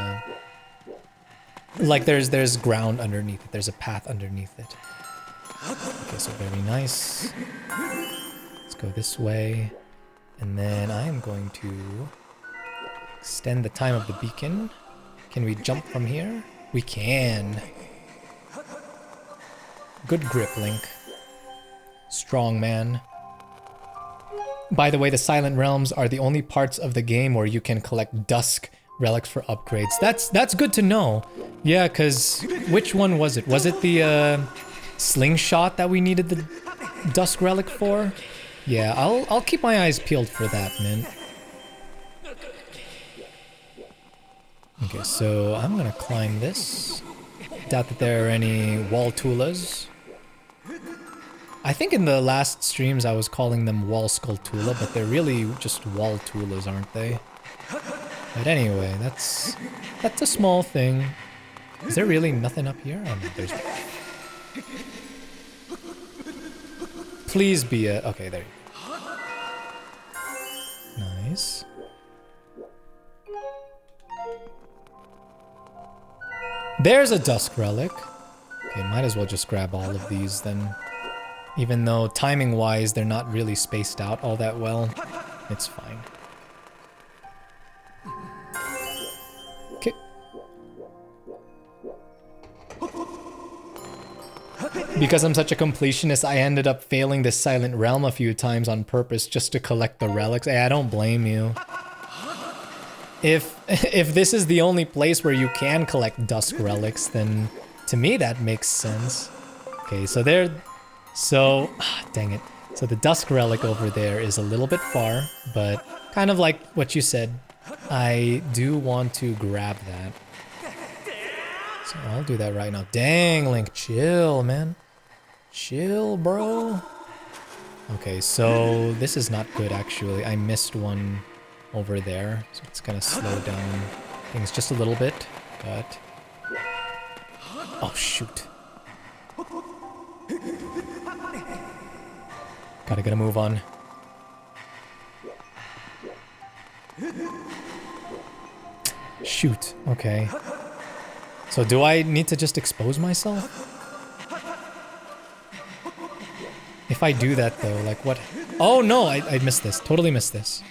like there's ground underneath it. There's a path underneath it. Okay, so very nice. Let's go this way. And then I am going to extend the time of the beacon. Can we jump from here? We can. Good grip, Link. Strong man. By the way, the Silent Realms are the only parts of the game where you can collect Dusk relics for upgrades. That's good to know. Yeah, because which one was it? Was it the slingshot that we needed the Dusk relic for? Yeah, I'll keep my eyes peeled for that, man. Okay, so I'm gonna climb this. Doubt that there are any wall tulas. I think in the last streams I was calling them wall skulltula, but they're really just wall tulas, aren't they? But anyway, that's a small thing. Is there really nothing up here? Oh no, there's... Please be a... Okay, there you go. Nice. There's a Dusk relic. Okay, might as well just grab all of these then. Even though timing-wise they're not really spaced out all that well, it's fine. Okay. Because I'm such a completionist, I ended up failing this Silent Realm a few times on purpose just to collect the relics. Hey, I don't blame you. If this is the only place where you can collect Dusk relics, then to me that makes sense. Okay, so there... So, dang it. So the Dusk relic over there is a little bit far, but kind of like what you said, I do want to grab that. So I'll do that right now. Dang, Link, chill, man. Chill, bro. Okay, so this is not good actually. I missed one over there, so it's gonna slow down things just a little bit, but... Oh, shoot. Gotta get a move on. Shoot, okay. So do I need to just expose myself? If I do that though, like what? Oh no, I missed this. Totally missed this.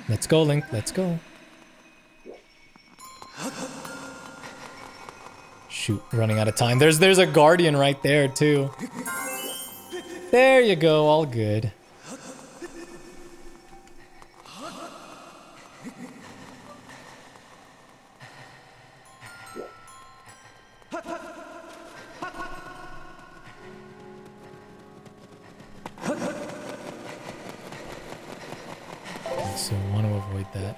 Let's go, Link. Let's go. Shoot, running out of time. There's a guardian right there too. There you go, all good. So I want to avoid that.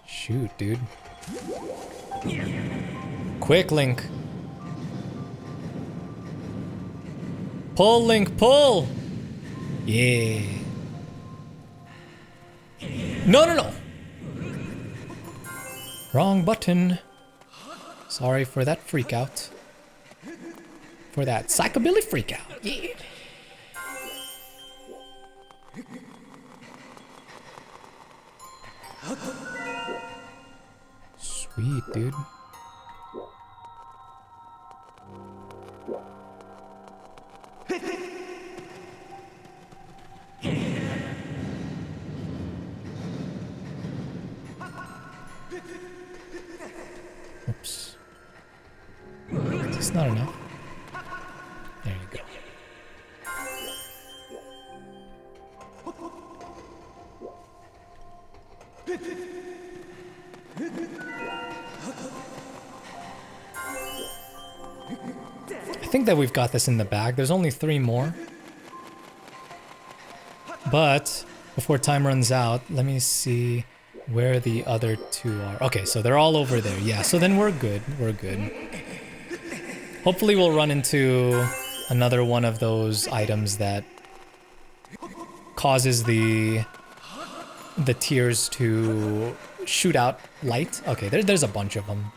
Shoot, dude. Quick, Link. Pull, Link, pull! Yeah. No, no, no! Wrong button. Sorry for that freak out. For that psychobilly freak out. Yeah. Sweet, dude. Oops. It's not enough. There you go. I think that we've got this in the bag. There's only 3 more. But before time runs out, let me see where the other 2 are. Okay, so they're all over there. Yeah, so then we're good. We're good. Hopefully we'll run into another one of those items that causes the tears to shoot out light. Okay, there's a bunch of them.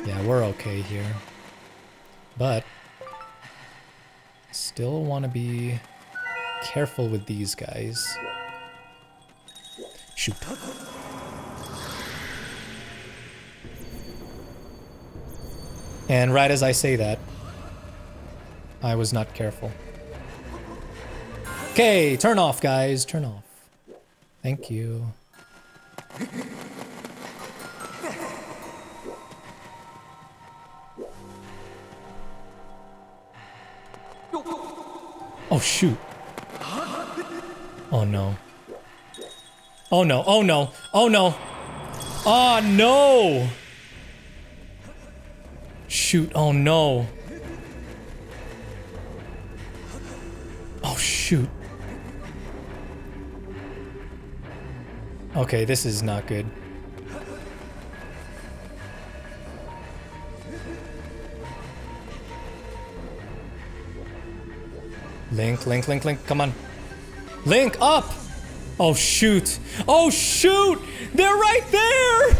Yeah, we're okay here. But still want to be careful with these guys. Shoot. And right as I say that, I was not careful. Okay, turn off, guys. Turn off. Thank you. Oh, shoot. Oh, no. Oh, no. Oh, no. Oh, no. Oh, no. Shoot. Oh, no. Oh, shoot. Okay, this is not good. Link, Link, Link, Link, come on. Link, up! Oh, shoot. Oh, shoot! They're right there!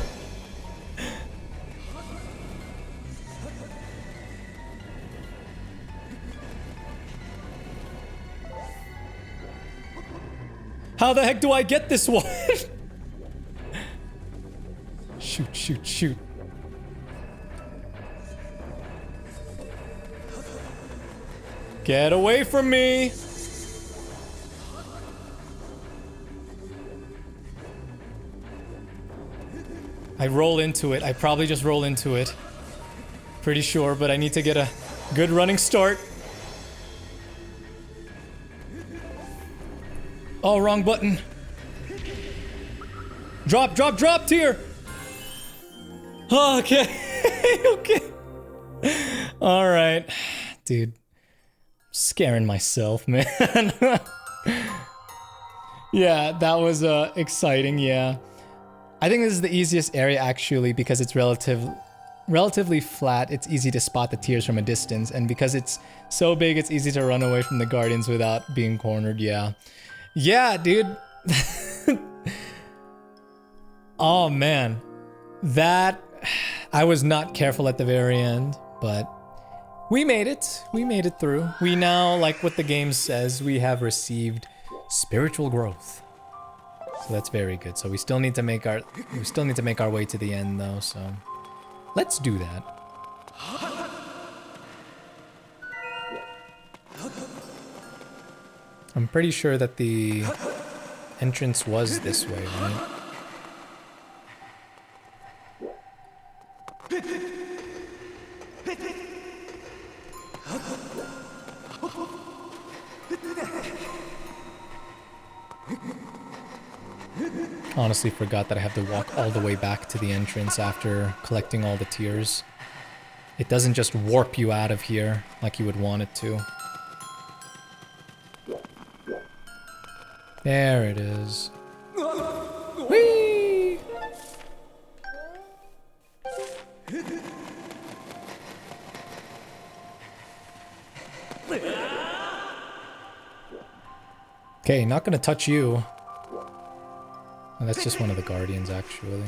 How the heck do I get this one? Shoot, shoot, shoot. Get away from me! I roll into it. I probably just roll into it. Pretty sure, but I need to get a good running start. Oh, wrong button. Drop, drop, drop, tier! Okay. Okay. Alright. Dude. Scaring myself, man. Yeah, that was exciting, yeah. I think this is the easiest area actually because it's relatively flat, it's easy to spot the tiers from a distance, and because it's so big, it's easy to run away from the guardians without being cornered. Yeah. Yeah, dude. Oh, man. That... I was not careful at the very end, but we made it. We made it through. We now, like what the game says, we have received spiritual growth. So that's very good. So we still need to make our way to the end though, so let's do that. I'm pretty sure that the entrance was this way, right? Honestly forgot that I have to walk all the way back to the entrance after collecting all the tiers. It doesn't just warp you out of here like you would want it to. There it is. Whee! Okay, not gonna touch you. Oh, that's just one of the guardians, actually.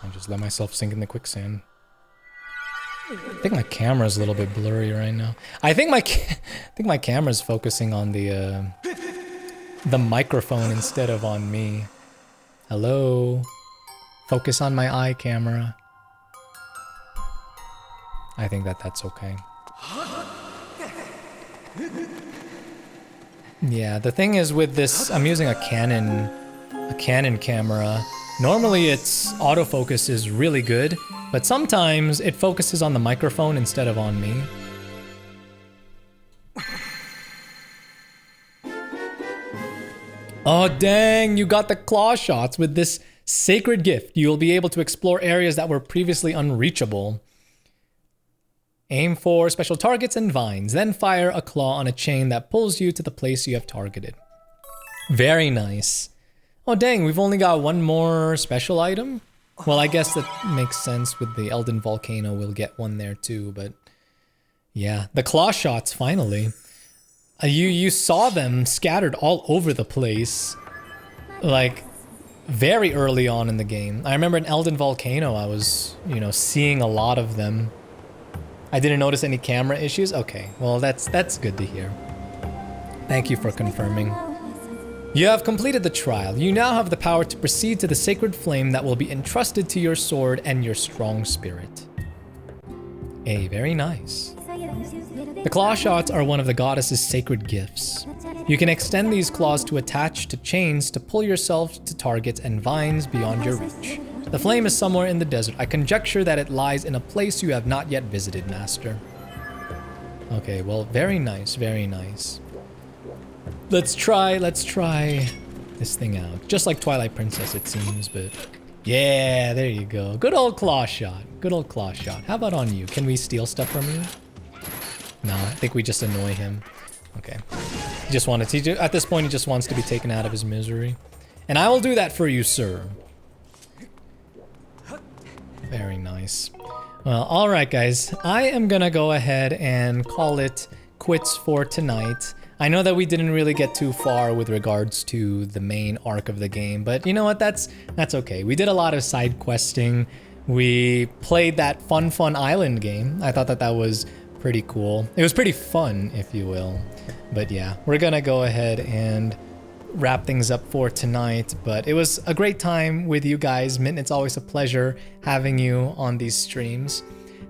I just let myself sink in the quicksand. I think my camera's a little bit blurry right now. I think my camera's focusing on the microphone instead of on me. Hello? Focus on my eye camera. I think that's okay. Yeah, the thing is with this, I'm using a Canon camera. Normally its autofocus is really good, but sometimes it focuses on the microphone instead of on me. Oh dang, you got the claw shots with this sacred gift. You will be able to explore areas that were previously unreachable. Aim for special targets and vines, then fire a claw on a chain that pulls you to the place you have targeted. Very nice. Oh dang, we've only got one more special item? Well, I guess that makes sense with the Elden Volcano, we'll get one there too, but... Yeah, the claw shots, finally. You saw them scattered all over the place. Like, very early on in the game. I remember in Elden Volcano, I was, you know, seeing a lot of them. I didn't notice any camera issues? Okay, well that's good to hear. Thank you for confirming. You have completed the trial. You now have the power to proceed to the sacred flame that will be entrusted to your sword and your strong spirit. Very nice. The claw shots are one of the goddess's sacred gifts. You can extend these claws to attach to chains to pull yourself to targets and vines beyond your reach. The flame is somewhere in the desert. I conjecture that it lies in a place you have not yet visited, Master. Okay, well, very nice, very nice. Let's try this thing out. Just like Twilight Princess, it seems, but... Yeah, there you go. Good old claw shot. Good old claw shot. How about on you? Can we steal stuff from you? No, I think we just annoy him. Okay. At this point, he just wants to be taken out of his misery. And I will do that for you, sir. Very nice. Well, alright guys, I am gonna go ahead and call it quits for tonight. I know that we didn't really get too far with regards to the main arc of the game, but you know what, that's okay. We did a lot of side questing. We played that fun island game. I thought that was pretty cool. It was pretty fun, if you will. But yeah, we're gonna go ahead and wrap things up for tonight, but it was a great time with you guys. Mint, it's always a pleasure having you on these streams.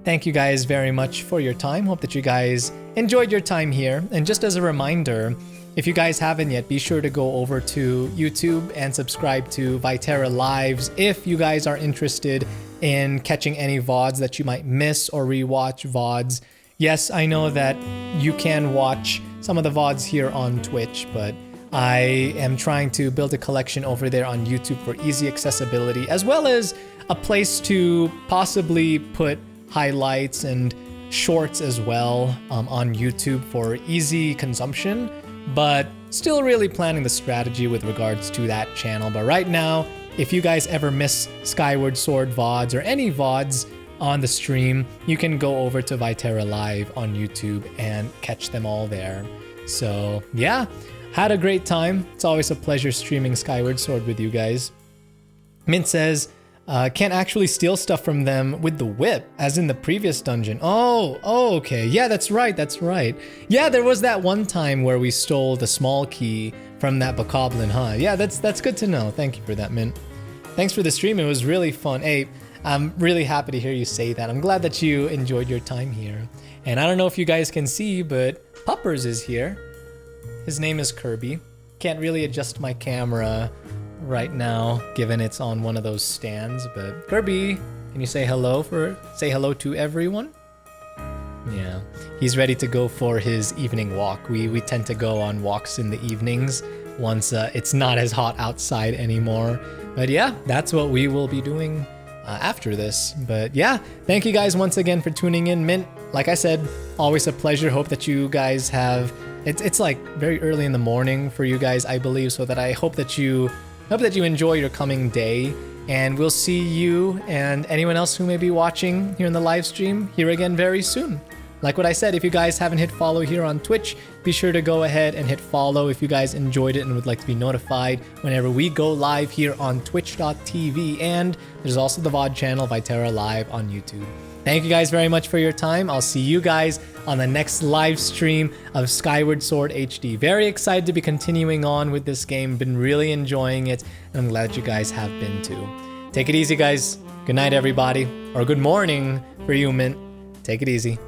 Thank you guys very much for your time. Hope that you guys enjoyed your time here. And just as a reminder, if you guys haven't yet, be sure to go over to YouTube and subscribe to Vytera Lives if you guys are interested in catching any VODs that you might miss or rewatch VODs. Yes, I know that you can watch some of the VODs here on Twitch, but I am trying to build a collection over there on YouTube for easy accessibility, as well as a place to possibly put highlights and shorts as well on YouTube for easy consumption. But Still really planning the strategy with regards to that channel, but right now, if you guys ever miss Skyward Sword VODs or any VODs on the stream, you can go over to Vytera Live on YouTube and catch them all there. So yeah, had a great time. It's always a pleasure streaming Skyward Sword with you guys. Mint says, can't actually steal stuff from them with the whip, as in the previous dungeon. Oh, okay. Yeah, that's right. Yeah, there was that one time where we stole the small key from that bokoblin, huh? Yeah, that's good to know. Thank you for that, Mint. Thanks for the stream. It was really fun. Hey, I'm really happy to hear you say that. I'm glad that you enjoyed your time here. And I don't know if you guys can see, but Puppers is here. His name is Kirby. Can't really adjust my camera right now, given it's on one of those stands, but Kirby, can you say hello to everyone? Yeah, he's ready to go for his evening walk. We tend to go on walks in the evenings once it's not as hot outside anymore. But yeah, that's what we will be doing after this. But yeah, thank you guys once again for tuning in. Mint, like I said, always a pleasure. Hope that you guys have, it's like very early in the morning for you guys, I believe, so that I hope that you enjoy your coming day, and we'll see you and anyone else who may be watching here in the live stream here again very soon. Like what I said, if you guys haven't hit follow here on Twitch, be sure to go ahead and hit follow if you guys enjoyed it and would like to be notified whenever we go live here on twitch.tv. And there's also the VOD channel, Vytera Live on YouTube. Thank you guys very much for your time. I'll see you guys on the next live stream of Skyward Sword HD. Very excited to be continuing on with this game. Been really enjoying it, and I'm glad you guys have been too. Take it easy, guys. Good night, everybody. Or good morning for you, Mint. Take it easy.